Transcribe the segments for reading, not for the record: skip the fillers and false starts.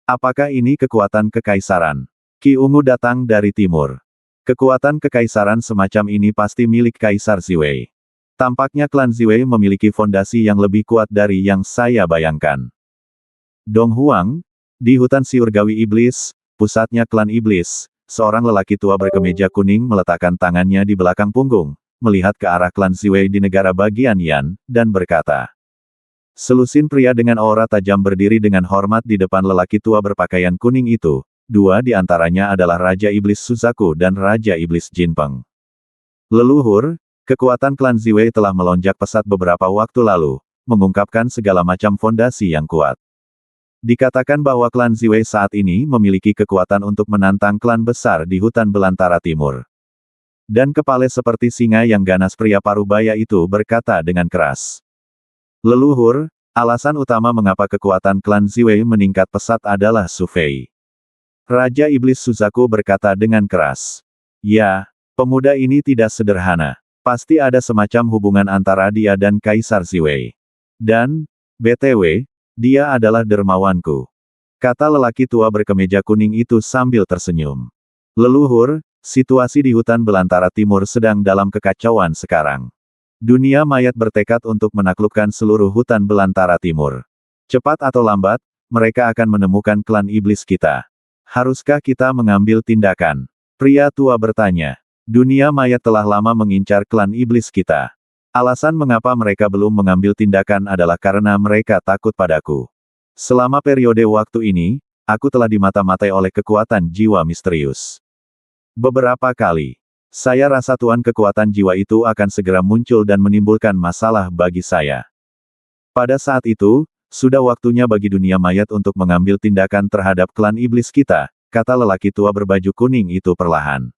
Apakah ini kekuatan kekaisaran? Qi Ungu datang dari timur. Kekuatan kekaisaran semacam ini pasti milik Kaisar Ziwei. Tampaknya klan Ziwei memiliki fondasi yang lebih kuat dari yang saya bayangkan. Dong Huang, di hutan Surgawi Iblis, pusatnya klan Iblis, seorang lelaki tua berkemeja kuning meletakkan tangannya di belakang punggung, melihat ke arah klan Ziwei di negara bagian Yan, dan berkata. Selusin pria dengan aura tajam berdiri dengan hormat di depan lelaki tua berpakaian kuning itu. Dua di antaranya adalah Raja Iblis Suzaku dan Raja Iblis Jinpeng. Leluhur, kekuatan klan Ziwei telah melonjak pesat beberapa waktu lalu, mengungkapkan segala macam fondasi yang kuat. Dikatakan bahwa klan Ziwei saat ini memiliki kekuatan untuk menantang klan besar di hutan belantara timur. Dan kepala seperti singa yang ganas pria parubaya itu berkata dengan keras. Leluhur, alasan utama mengapa kekuatan klan Ziwei meningkat pesat adalah Su Fei. Raja Iblis Suzaku berkata dengan keras. Ya, pemuda ini tidak sederhana. Pasti ada semacam hubungan antara dia dan Kaisar Ziwei. Dan, BTW, dia adalah dermawanku. Kata lelaki tua berkemeja kuning itu sambil tersenyum. Leluhur, situasi di hutan belantara timur sedang dalam kekacauan sekarang. Dunia mayat bertekad untuk menaklukkan seluruh hutan belantara timur. Cepat atau lambat, mereka akan menemukan klan iblis kita. Haruskah kita mengambil tindakan? Pria tua bertanya. Dunia mayat telah lama mengincar klan iblis kita. Alasan mengapa mereka belum mengambil tindakan adalah karena mereka takut padaku. Selama periode waktu ini, aku telah dimata-matai oleh kekuatan jiwa misterius. Beberapa kali. Saya rasa tuan kekuatan jiwa itu akan segera muncul dan menimbulkan masalah bagi saya. Pada saat itu, sudah waktunya bagi dunia mayat untuk mengambil tindakan terhadap klan iblis kita, kata lelaki tua berbaju kuning itu perlahan.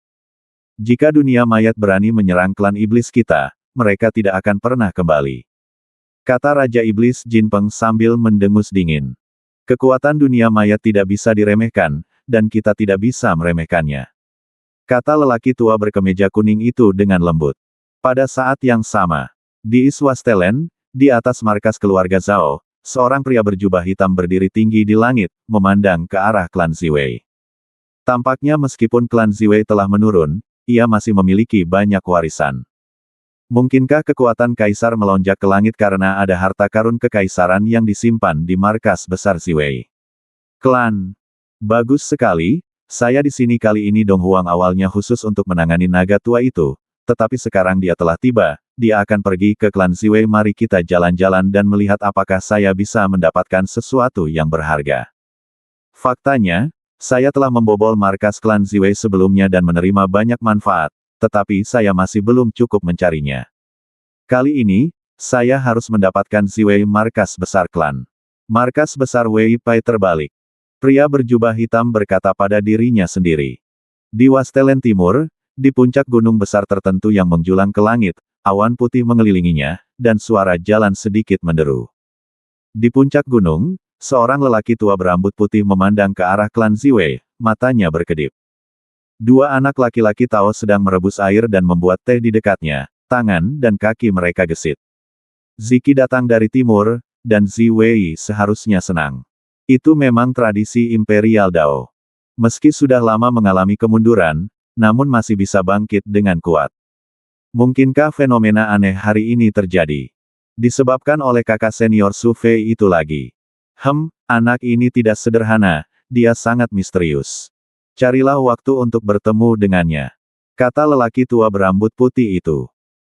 Jika dunia mayat berani menyerang klan iblis kita, mereka tidak akan pernah kembali. Kata Raja Iblis Jinpeng sambil mendengus dingin. Kekuatan dunia mayat tidak bisa diremehkan, dan kita tidak bisa meremehkannya. Kata lelaki tua berkemeja kuning itu dengan lembut. Pada saat yang sama, di Iswastelen, di atas markas keluarga Zhao, seorang pria berjubah hitam berdiri tinggi di langit, memandang ke arah klan Ziwei. Tampaknya meskipun klan Ziwei telah menurun, ia masih memiliki banyak warisan. Mungkinkah kekuatan kaisar melonjak ke langit karena ada harta karun kekaisaran yang disimpan di markas besar Ziwei? Klan. Bagus sekali. Saya di sini kali ini Dong Huang awalnya khusus untuk menangani naga tua itu, tetapi sekarang dia telah tiba, dia akan pergi ke klan Ziwei. Mari kita jalan-jalan dan melihat apakah saya bisa mendapatkan sesuatu yang berharga. Faktanya, saya telah membobol markas klan Ziwei sebelumnya dan menerima banyak manfaat, tetapi saya masih belum cukup mencarinya. Kali ini, saya harus mendapatkan Ziwei markas besar klan. Markas besar Wei Pai terbalik. Pria berjubah hitam berkata pada dirinya sendiri. Di Wastelen Timur, di puncak gunung besar tertentu yang menjulang ke langit, awan putih mengelilinginya, dan suara jalan sedikit menderu. Di puncak gunung, seorang lelaki tua berambut putih memandang ke arah klan Ziwei, matanya berkedip. Dua anak laki-laki Tao sedang merebus air dan membuat teh di dekatnya, tangan dan kaki mereka gesit. Ziki datang dari timur, dan Ziwei seharusnya senang. Itu memang tradisi Imperial Dao. Meski sudah lama mengalami kemunduran, namun masih bisa bangkit dengan kuat. Mungkinkah fenomena aneh hari ini terjadi? Disebabkan oleh kakak senior Su Fei itu lagi. Anak ini tidak sederhana, dia sangat misterius. Carilah waktu untuk bertemu dengannya. Kata lelaki tua berambut putih itu.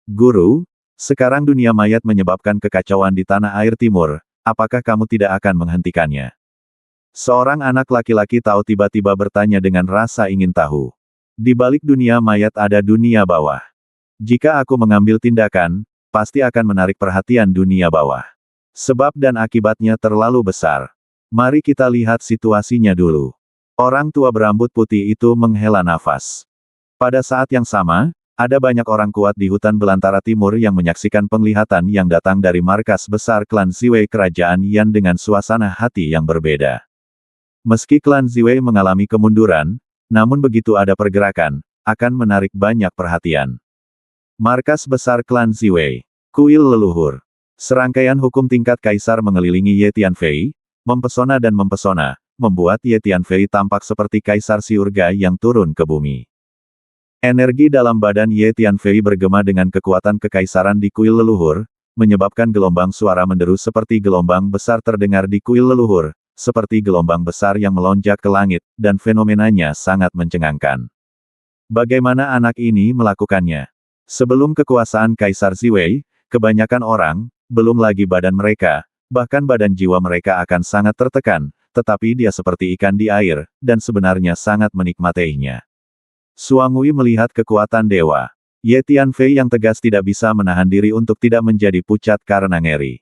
Guru, sekarang dunia mayat menyebabkan kekacauan di tanah air timur, apakah kamu tidak akan menghentikannya? Seorang anak laki-laki Tao tiba-tiba bertanya dengan rasa ingin tahu. Di balik dunia mayat ada dunia bawah. Jika aku mengambil tindakan, pasti akan menarik perhatian dunia bawah. Sebab dan akibatnya terlalu besar. Mari kita lihat situasinya dulu. Orang tua berambut putih itu menghela nafas. Pada saat yang sama, ada banyak orang kuat di hutan belantara timur yang menyaksikan penglihatan yang datang dari markas besar klan Ziwei kerajaan Yan dengan suasana hati yang berbeda. Meski klan Ziwei mengalami kemunduran, namun begitu ada pergerakan, akan menarik banyak perhatian. Markas besar klan Ziwei. Kuil leluhur. Serangkaian hukum tingkat kaisar mengelilingi Ye Tianfei, mempesona dan mempesona, membuat Ye Tianfei tampak seperti kaisar surga yang turun ke bumi. Energi dalam badan Ye Tianfei bergema dengan kekuatan kekaisaran di kuil leluhur, menyebabkan gelombang suara menderu seperti gelombang besar terdengar di kuil leluhur, seperti gelombang besar yang melonjak ke langit, dan fenomenanya sangat mencengangkan. Bagaimana anak ini melakukannya? Sebelum kekuasaan Kaisar Ziwei, kebanyakan orang, belum lagi badan mereka, bahkan badan jiwa mereka akan sangat tertekan, tetapi dia seperti ikan di air, dan sebenarnya sangat menikmatinya. Suangui melihat kekuatan dewa. Ye Tianfei yang tegas tidak bisa menahan diri untuk tidak menjadi pucat karena ngeri.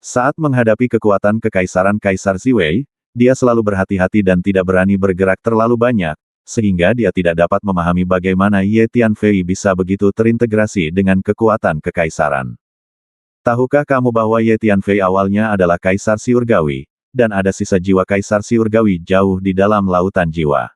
Saat menghadapi kekuatan kekaisaran Kaisar Ziwei, dia selalu berhati-hati dan tidak berani bergerak terlalu banyak, sehingga dia tidak dapat memahami bagaimana Ye Tianfei bisa begitu terintegrasi dengan kekuatan kekaisaran. Tahukah kamu bahwa Ye Tianfei awalnya adalah kaisar surgawi, dan ada sisa jiwa kaisar surgawi jauh di dalam lautan jiwa.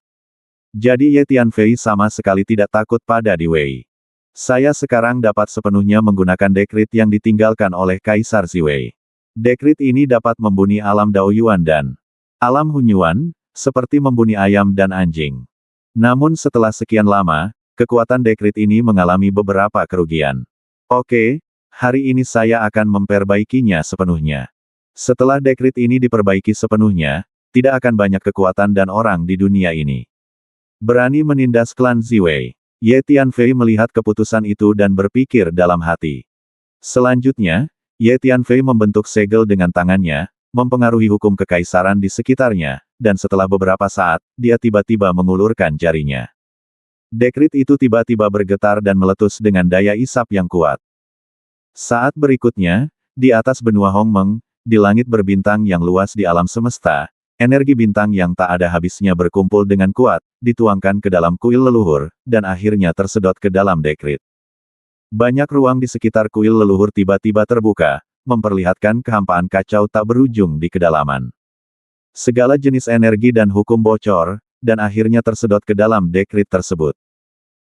Jadi Ye Tianfei sama sekali tidak takut pada Di Wei. Saya sekarang dapat sepenuhnya menggunakan dekrit yang ditinggalkan oleh Kaisar Ziwei. Dekrit ini dapat membuni alam Daoyuan dan alam Hunyuan, seperti membuni ayam dan anjing. Namun setelah sekian lama, kekuatan dekrit ini mengalami beberapa kerugian. Oke, hari ini saya akan memperbaikinya sepenuhnya. Setelah dekrit ini diperbaiki sepenuhnya, tidak akan banyak kekuatan dan orang di dunia ini berani menindas klan Ziwei. Ye Tianfei melihat keputusan itu dan berpikir dalam hati. Selanjutnya, Ye Tianfei membentuk segel dengan tangannya, mempengaruhi hukum kekaisaran di sekitarnya, dan setelah beberapa saat, dia tiba-tiba mengulurkan jarinya. Dekrit itu tiba-tiba bergetar dan meletus dengan daya isap yang kuat. Saat berikutnya, di atas benua Hongmeng, di langit berbintang yang luas di alam semesta, energi bintang yang tak ada habisnya berkumpul dengan kuat, dituangkan ke dalam kuil leluhur, dan akhirnya tersedot ke dalam dekrit. Banyak ruang di sekitar kuil leluhur tiba-tiba terbuka, memperlihatkan kehampaan kacau tak berujung di kedalaman. Segala jenis energi dan hukum bocor, dan akhirnya tersedot ke dalam dekrit tersebut.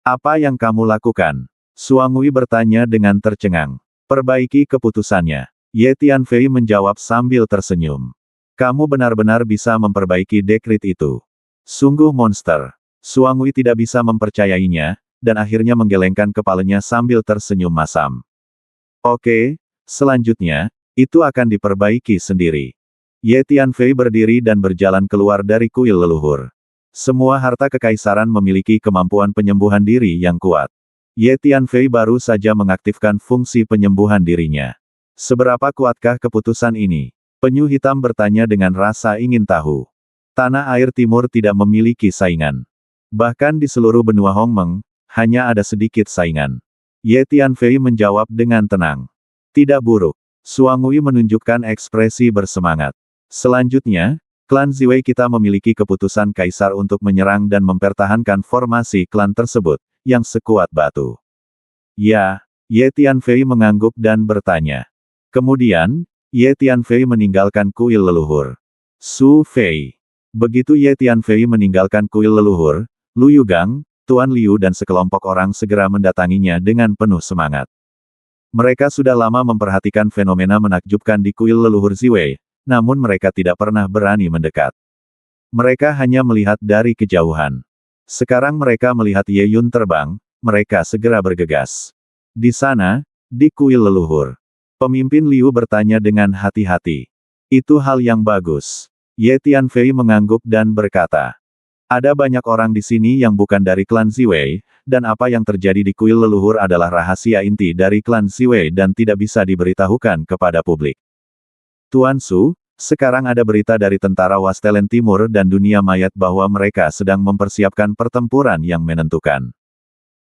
Apa yang kamu lakukan? Suangui bertanya dengan tercengang. Perbaiki keputusannya. Ye Tianfei menjawab sambil tersenyum. Kamu benar-benar bisa memperbaiki dekrit itu. Sungguh monster. Suangui tidak bisa mempercayainya, dan akhirnya menggelengkan kepalanya sambil tersenyum masam. Oke, selanjutnya, itu akan diperbaiki sendiri. Ye Tianfei berdiri dan berjalan keluar dari kuil leluhur. Semua harta kekaisaran memiliki kemampuan penyembuhan diri yang kuat. Ye Tianfei baru saja mengaktifkan fungsi penyembuhan dirinya. Seberapa kuatkah keputusan ini? Penyu hitam bertanya dengan rasa ingin tahu. Tanah air timur tidak memiliki saingan. Bahkan di seluruh benua Hongmeng, hanya ada sedikit saingan. Ye Tianfei menjawab dengan tenang. Tidak buruk. Suangui menunjukkan ekspresi bersemangat. Selanjutnya, klan Ziwei kita memiliki keputusan kaisar untuk menyerang dan mempertahankan formasi klan tersebut, yang sekuat batu. Ya, Ye Tianfei mengangguk dan bertanya. Kemudian, Ye Tianfei meninggalkan kuil leluhur. Su Fei. Begitu Ye Tianfei meninggalkan kuil leluhur, Lu Yugang, Tuan Liu dan sekelompok orang segera mendatanginya dengan penuh semangat. Mereka sudah lama memperhatikan fenomena menakjubkan di kuil leluhur Ziwei, namun mereka tidak pernah berani mendekat. Mereka hanya melihat dari kejauhan. Sekarang mereka melihat Ye Yun terbang, mereka segera bergegas. Di sana, di kuil leluhur. Pemimpin Liu bertanya dengan hati-hati. Itu hal yang bagus. Ye Tianfei mengangguk dan berkata. Ada banyak orang di sini yang bukan dari klan Ziwei, dan apa yang terjadi di kuil leluhur adalah rahasia inti dari klan Ziwei dan tidak bisa diberitahukan kepada publik. Tuan Su, sekarang ada berita dari tentara Wastelen Timur dan dunia mayat bahwa mereka sedang mempersiapkan pertempuran yang menentukan.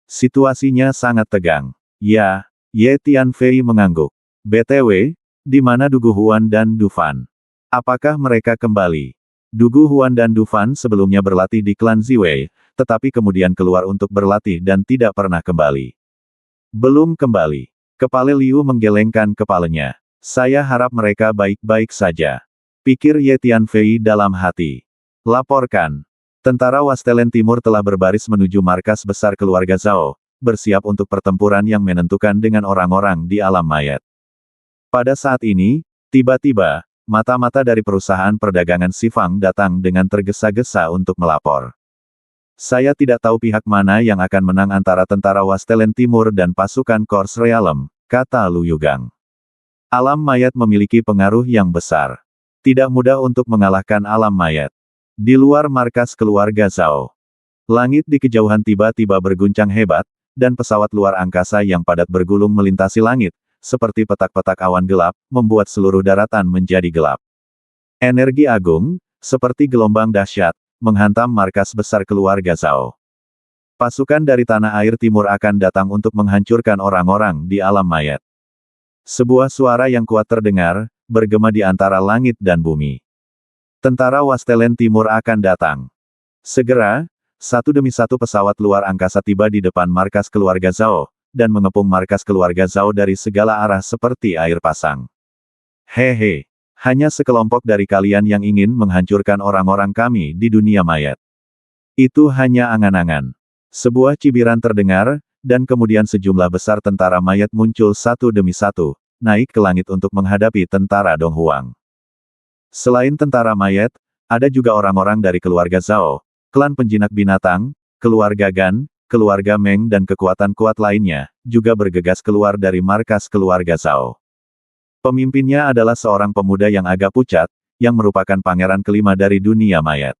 Situasinya sangat tegang. Ya, Ye Tianfei mengangguk. BTW, di mana Dugu Huan dan Dufan? Apakah mereka kembali? Dugu Huan dan Dufan sebelumnya berlatih di klan Ziwei, tetapi kemudian keluar untuk berlatih dan tidak pernah kembali. Belum kembali. Kepala Liu menggelengkan kepalanya. Saya harap mereka baik-baik saja. Pikir Ye Tianfei dalam hati. Laporkan. Tentara Wastelen Timur telah berbaris menuju markas besar keluarga Zhao, bersiap untuk pertempuran yang menentukan dengan orang-orang di alam mayat. Pada saat ini, tiba-tiba, mata-mata dari perusahaan perdagangan Sifang datang dengan tergesa-gesa untuk melapor. Saya tidak tahu pihak mana yang akan menang antara tentara Wastelen Timur dan pasukan Kors Realem, kata Lu Yugang. Alam mayat memiliki pengaruh yang besar. Tidak mudah untuk mengalahkan alam mayat. Di luar markas keluarga Zhao, langit di kejauhan tiba-tiba berguncang hebat, dan pesawat luar angkasa yang padat bergulung melintasi langit, seperti petak-petak awan gelap, membuat seluruh daratan menjadi gelap. Energi agung, seperti gelombang dahsyat, menghantam markas besar keluarga Zhao. Pasukan dari tanah air timur akan datang untuk menghancurkan orang-orang di alam mayat. Sebuah suara yang kuat terdengar, bergema di antara langit dan bumi. Tentara Wastelen Timur akan datang. Segera, satu demi satu pesawat luar angkasa tiba di depan markas keluarga Zhao, dan mengepung markas keluarga Zhao dari segala arah seperti air pasang. Hehe, hanya sekelompok dari kalian yang ingin menghancurkan orang-orang kami di dunia mayat. Itu hanya angan-angan. Sebuah cibiran terdengar, dan kemudian sejumlah besar tentara mayat muncul satu demi satu, naik ke langit untuk menghadapi tentara Dong Huang. Selain tentara mayat, ada juga orang-orang dari keluarga Zhao, klan penjinak binatang, keluarga Gan, keluarga Meng dan kekuatan kuat lainnya, juga bergegas keluar dari markas keluarga Zhao. Pemimpinnya adalah seorang pemuda yang agak pucat, yang merupakan pangeran kelima dari dunia mayat.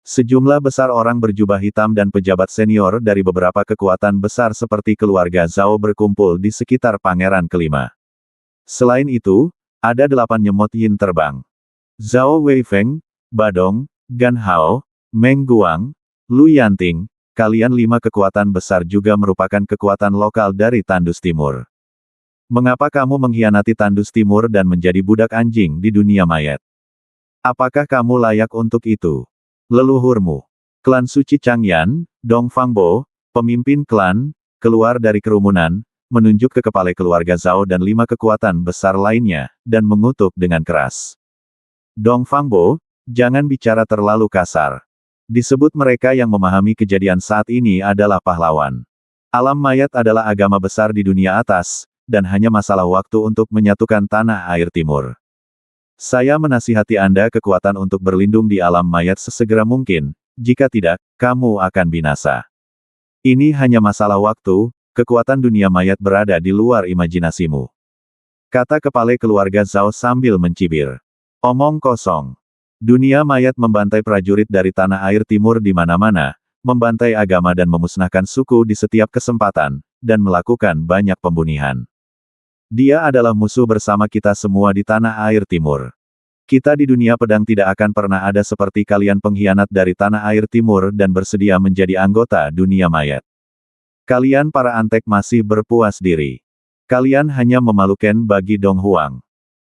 Sejumlah besar orang berjubah hitam dan pejabat senior dari beberapa kekuatan besar seperti keluarga Zhao berkumpul di sekitar pangeran kelima. Selain itu, ada 8 nyemot yin terbang. Zhao Weifeng, Badong, Gan Hao, Meng Guang, Lu Yanting, kalian 5 kekuatan besar juga merupakan kekuatan lokal dari Tandus Timur. Mengapa kamu mengkhianati Tandus Timur dan menjadi budak anjing di dunia mayat? Apakah kamu layak untuk itu? Leluhurmu, klan suci Changyan, Dong Fangbo, pemimpin klan, keluar dari kerumunan, menunjuk ke kepala keluarga Zhao dan 5 kekuatan besar lainnya, dan mengutuk dengan keras. Dong Fangbo, jangan bicara terlalu kasar. Disebut mereka yang memahami kejadian saat ini adalah pahlawan. Alam mayat adalah agama besar di dunia atas, dan hanya masalah waktu untuk menyatukan tanah air timur. Saya menasihati Anda kekuatan untuk berlindung di alam mayat sesegera mungkin, jika tidak, kamu akan binasa. Ini hanya masalah waktu, kekuatan dunia mayat berada di luar imajinasimu. Kata kepala keluarga Zhao sambil mencibir. Omong kosong. Dunia mayat membantai prajurit dari tanah air timur di mana-mana, membantai agama dan memusnahkan suku di setiap kesempatan, dan melakukan banyak pembunuhan. Dia adalah musuh bersama kita semua di tanah air timur. Kita di dunia pedang tidak akan pernah ada seperti kalian pengkhianat dari tanah air timur dan bersedia menjadi anggota dunia mayat. Kalian para antek masih berpuas diri. Kalian hanya memalukan bagi Dong Huang.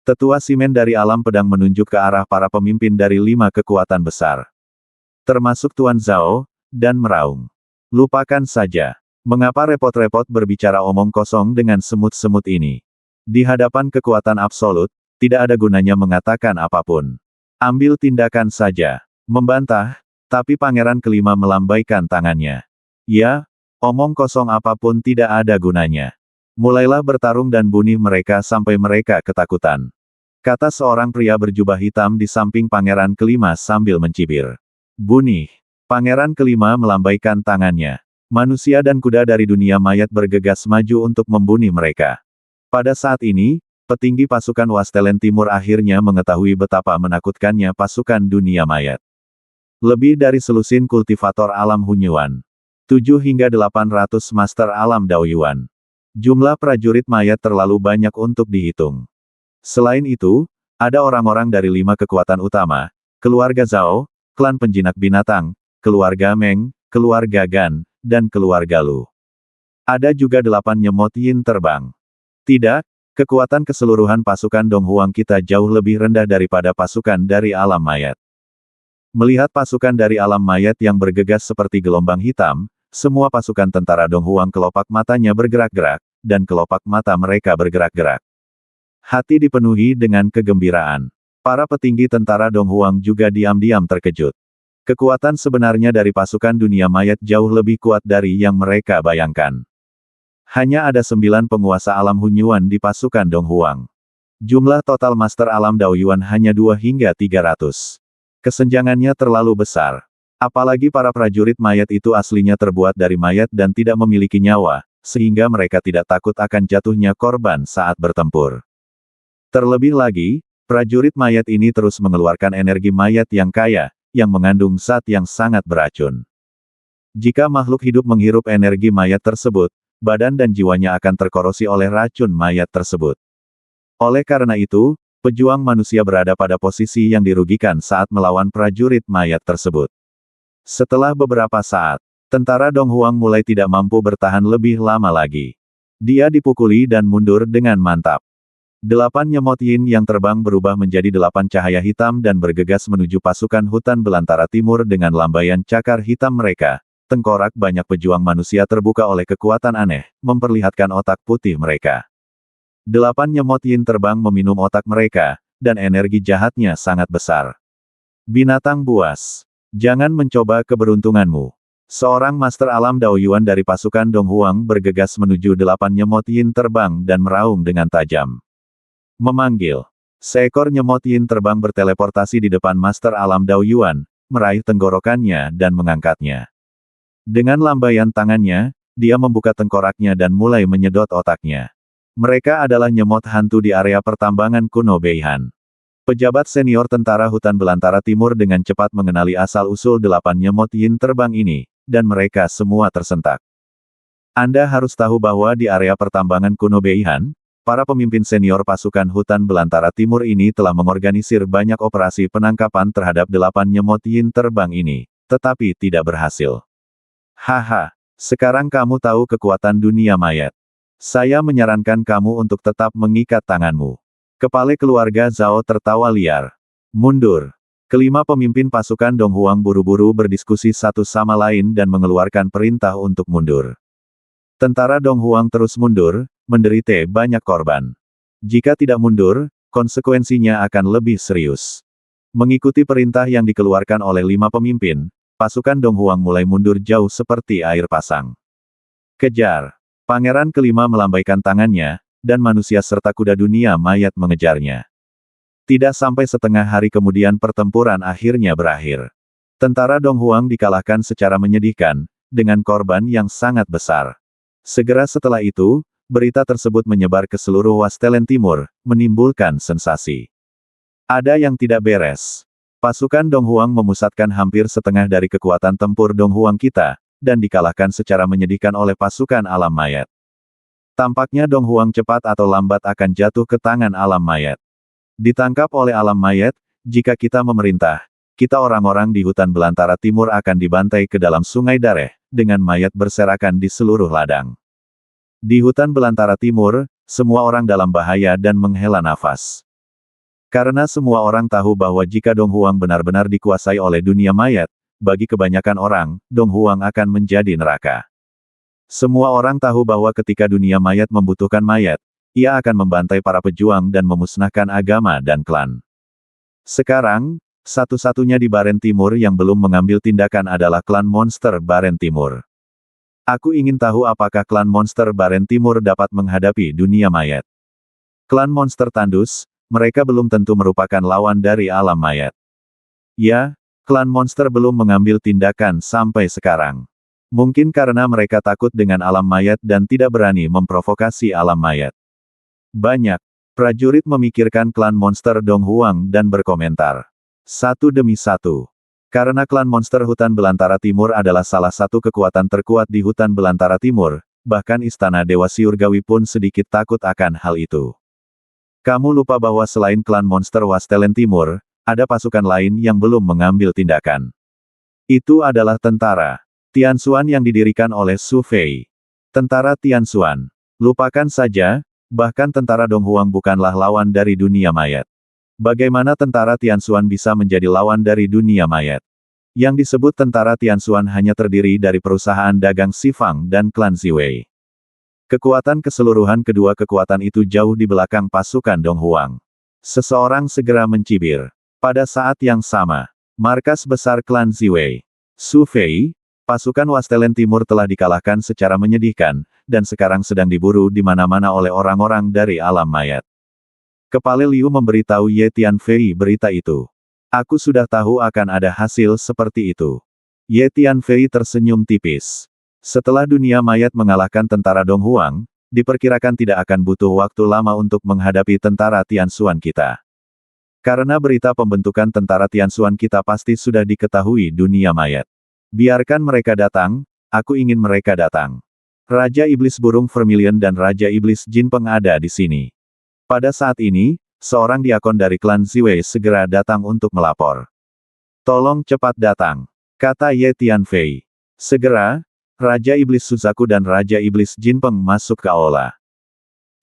Tetua Simen dari alam pedang menunjuk ke arah para pemimpin dari 5 kekuatan besar. Termasuk Tuan Zhao, dan meraung. Lupakan saja. Mengapa repot-repot berbicara omong kosong dengan semut-semut ini? Di hadapan kekuatan absolut, tidak ada gunanya mengatakan apapun. Ambil tindakan saja. Membantah, tapi pangeran kelima melambaikan tangannya. Ya, omong kosong apapun tidak ada gunanya. Mulailah bertarung dan bunuh mereka sampai mereka ketakutan. Kata seorang pria berjubah hitam di samping pangeran kelima sambil mencibir. Bunuh. Pangeran kelima melambaikan tangannya. Manusia dan kuda dari dunia mayat bergegas maju untuk membunuh mereka. Pada saat ini, petinggi pasukan Wastelen Timur akhirnya mengetahui betapa menakutkannya pasukan dunia mayat. Lebih dari selusin kultivator alam Hunyuan. 7 hingga 800 master alam Daoyuan. Jumlah prajurit mayat terlalu banyak untuk dihitung. Selain itu, ada orang-orang dari 5 kekuatan utama, keluarga Zhao, klan penjinak binatang, keluarga Meng, keluarga Gan, dan keluarga Lu. Ada juga 8 nyemot yin terbang. Tidak, kekuatan keseluruhan pasukan Dong Huang kita jauh lebih rendah daripada pasukan dari alam mayat. Melihat pasukan dari alam mayat yang bergegas seperti gelombang hitam, semua pasukan tentara Dong Huang kelopak matanya bergerak-gerak, dan kelopak mata mereka bergerak-gerak. Hati dipenuhi dengan kegembiraan. Para petinggi tentara Dong Huang juga diam-diam terkejut. Kekuatan sebenarnya dari pasukan dunia mayat jauh lebih kuat dari yang mereka bayangkan. Hanya ada 9 penguasa alam Hunyuan di pasukan Dong Huang. Jumlah total Master Alam Daoyuan hanya 2 hingga 300. Kesenjangannya terlalu besar. Apalagi para prajurit mayat itu aslinya terbuat dari mayat dan tidak memiliki nyawa, sehingga mereka tidak takut akan jatuhnya korban saat bertempur. Terlebih lagi, prajurit mayat ini terus mengeluarkan energi mayat yang kaya, yang mengandung zat yang sangat beracun. Jika makhluk hidup menghirup energi mayat tersebut, badan dan jiwanya akan terkorosi oleh racun mayat tersebut. Oleh karena itu, pejuang manusia berada pada posisi yang dirugikan saat melawan prajurit mayat tersebut. Setelah beberapa saat, tentara Dong Huang mulai tidak mampu bertahan lebih lama lagi. Dia dipukuli dan mundur dengan mantap. 8 nyemot yin yang terbang berubah menjadi 8 cahaya hitam dan bergegas menuju pasukan hutan belantara timur dengan lambaian cakar hitam mereka. Tengkorak banyak pejuang manusia terbuka oleh kekuatan aneh, memperlihatkan otak putih mereka. 8 nyemot yin terbang meminum otak mereka, dan energi jahatnya sangat besar. Binatang buas. Jangan mencoba keberuntunganmu. Seorang Master Alam Daoyuan dari pasukan Dong Huang bergegas menuju 8 nyemot yin terbang dan meraung dengan tajam. Memanggil. Seekor nyemot yin terbang berteleportasi di depan Master Alam Daoyuan, meraih tenggorokannya dan mengangkatnya. Dengan lambaian tangannya, dia membuka tengkoraknya dan mulai menyedot otaknya. Mereka adalah nyemot hantu di area pertambangan kuno Beihan. Pejabat senior tentara hutan belantara timur dengan cepat mengenali asal-usul 8 nyemot yin terbang ini, dan mereka semua tersentak. Anda harus tahu bahwa di area pertambangan kuno Beihan, para pemimpin senior pasukan hutan belantara timur ini telah mengorganisir banyak operasi penangkapan terhadap 8 nyemot yin terbang ini, tetapi tidak berhasil. Haha, sekarang kamu tahu kekuatan dunia mayat. Saya menyarankan kamu untuk tetap mengikat tanganmu. Kepala keluarga Zhao tertawa liar. Mundur. Kelima pemimpin pasukan Dong Huang buru-buru berdiskusi satu sama lain dan mengeluarkan perintah untuk mundur. Tentara Dong Huang terus mundur, menderita banyak korban. Jika tidak mundur, konsekuensinya akan lebih serius. Mengikuti perintah yang dikeluarkan oleh 5 pemimpin, pasukan Dong Huang mulai mundur jauh seperti air pasang. Kejar. Pangeran kelima melambaikan tangannya, dan manusia serta kuda dunia mayat mengejarnya. Tidak sampai setengah hari kemudian pertempuran akhirnya berakhir. Tentara Dong Huang dikalahkan secara menyedihkan, dengan korban yang sangat besar. Segera setelah itu, berita tersebut menyebar ke seluruh Wastelen Timur, menimbulkan sensasi. Ada yang tidak beres. Pasukan Dong Huang memusatkan hampir setengah dari kekuatan tempur Dong Huang kita, dan dikalahkan secara menyedihkan oleh pasukan alam mayat. Tampaknya Dong Huang cepat atau lambat akan jatuh ke tangan alam mayat. Ditangkap oleh alam mayat, jika kita memerintah, kita orang-orang di hutan belantara timur akan dibantai ke dalam sungai darah, dengan mayat berserakan di seluruh ladang. Di hutan belantara timur, semua orang dalam bahaya dan menghela nafas. Karena semua orang tahu bahwa jika Dong Huang benar-benar dikuasai oleh dunia mayat, bagi kebanyakan orang, Dong Huang akan menjadi neraka. Semua orang tahu bahwa ketika dunia mayat membutuhkan mayat, ia akan membantai para pejuang dan memusnahkan agama dan klan. Sekarang, satu-satunya di Baren Timur yang belum mengambil tindakan adalah klan monster Baren Timur. Aku ingin tahu apakah klan monster Baren Timur dapat menghadapi dunia mayat. Klan monster tandus, mereka belum tentu merupakan lawan dari alam mayat. Ya, klan monster belum mengambil tindakan sampai sekarang. Mungkin karena mereka takut dengan alam mayat dan tidak berani memprovokasi alam mayat. Banyak prajurit memikirkan klan monster Dong Huang dan berkomentar. Satu demi satu. Karena klan monster hutan belantara timur adalah salah satu kekuatan terkuat di hutan belantara timur, bahkan istana Dewa Siurgawi pun sedikit takut akan hal itu. Kamu lupa bahwa selain klan monster Wastelen Timur, ada pasukan lain yang belum mengambil tindakan. Itu adalah tentara Tianxuan yang didirikan oleh Su Fei. Tentara Tianxuan. Lupakan saja, bahkan tentara Dong Huang bukanlah lawan dari dunia mayat. Bagaimana tentara Tianxuan bisa menjadi lawan dari dunia mayat? Yang disebut tentara Tianxuan hanya terdiri dari perusahaan dagang Xifang dan klan Ziwei. Kekuatan keseluruhan kedua kekuatan itu jauh di belakang pasukan Dong Huang. Seseorang segera mencibir. Pada saat yang sama, markas besar klan Ziwei, Su Fei, pasukan Wastelen Timur telah dikalahkan secara menyedihkan, dan sekarang sedang diburu di mana-mana oleh orang-orang dari alam mayat. Kepala Liu memberitahu Ye Tianfei berita itu. Aku sudah tahu akan ada hasil seperti itu. Ye Tianfei tersenyum tipis. Setelah dunia mayat mengalahkan tentara Dong Huang, diperkirakan tidak akan butuh waktu lama untuk menghadapi tentara Tianxuan kita. Karena berita pembentukan tentara Tianxuan kita pasti sudah diketahui dunia mayat. Biarkan mereka datang, aku ingin mereka datang. Raja Iblis Burung Vermilion dan Raja Iblis Jinpeng ada di sini. Pada saat ini, seorang diakon dari klan Ziwei segera datang untuk melapor. Tolong cepat datang, kata Ye Tianfei. Segera, Raja Iblis Suzaku dan Raja Iblis Jinpeng masuk ke aula.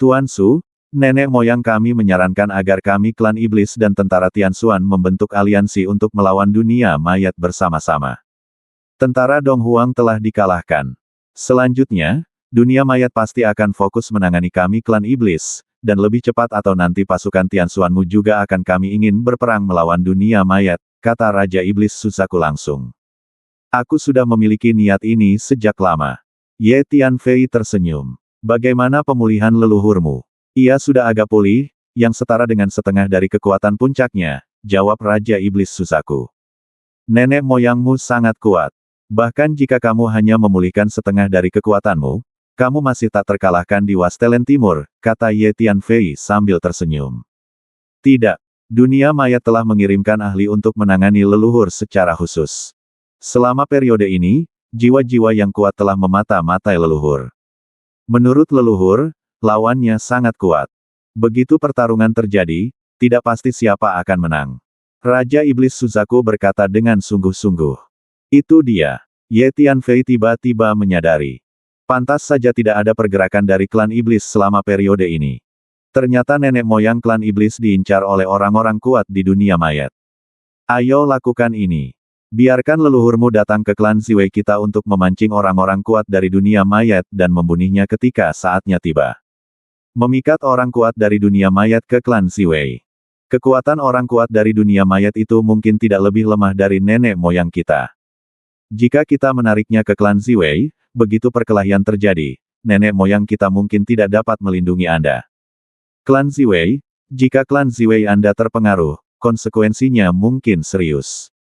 Tuan Su, nenek moyang kami menyarankan agar kami klan Iblis dan tentara Tianxuan membentuk aliansi untuk melawan dunia mayat bersama-sama. Tentara Dong Huang telah dikalahkan. Selanjutnya, dunia mayat pasti akan fokus menangani kami klan Iblis, dan lebih cepat atau nanti pasukan Tianxuanmu juga akan kami ingin berperang melawan dunia mayat, kata Raja Iblis Suzaku langsung. Aku sudah memiliki niat ini sejak lama. Ye Tianfei tersenyum. Bagaimana pemulihan leluhurmu? Ia sudah agak pulih, yang setara dengan setengah dari kekuatan puncaknya, jawab Raja Iblis Suzaku. Nenek moyangmu sangat kuat. Bahkan jika kamu hanya memulihkan setengah dari kekuatanmu, kamu masih tak terkalahkan di Wastelen Timur, kata Ye Tianfei sambil tersenyum. Tidak, dunia mayat telah mengirimkan ahli untuk menangani leluhur secara khusus. Selama periode ini, jiwa-jiwa yang kuat telah memata-matai leluhur. Menurut leluhur, lawannya sangat kuat. Begitu pertarungan terjadi, tidak pasti siapa akan menang. Raja Iblis Suzaku berkata dengan sungguh-sungguh. Itu dia. Ye Tianfei tiba-tiba menyadari. Pantas saja tidak ada pergerakan dari klan iblis selama periode ini. Ternyata nenek moyang klan iblis diincar oleh orang-orang kuat di dunia mayat. Ayo lakukan ini. Biarkan leluhurmu datang ke klan Ziwei kita untuk memancing orang-orang kuat dari dunia mayat dan membunuhnya ketika saatnya tiba. Memikat orang kuat dari dunia mayat ke klan Ziwei. Kekuatan orang kuat dari dunia mayat itu mungkin tidak lebih lemah dari nenek moyang kita. Jika kita menariknya ke klan Ziwei, begitu perkelahian terjadi, nenek moyang kita mungkin tidak dapat melindungi Anda. Klan Ziwei, jika klan Ziwei Anda terpengaruh, konsekuensinya mungkin serius.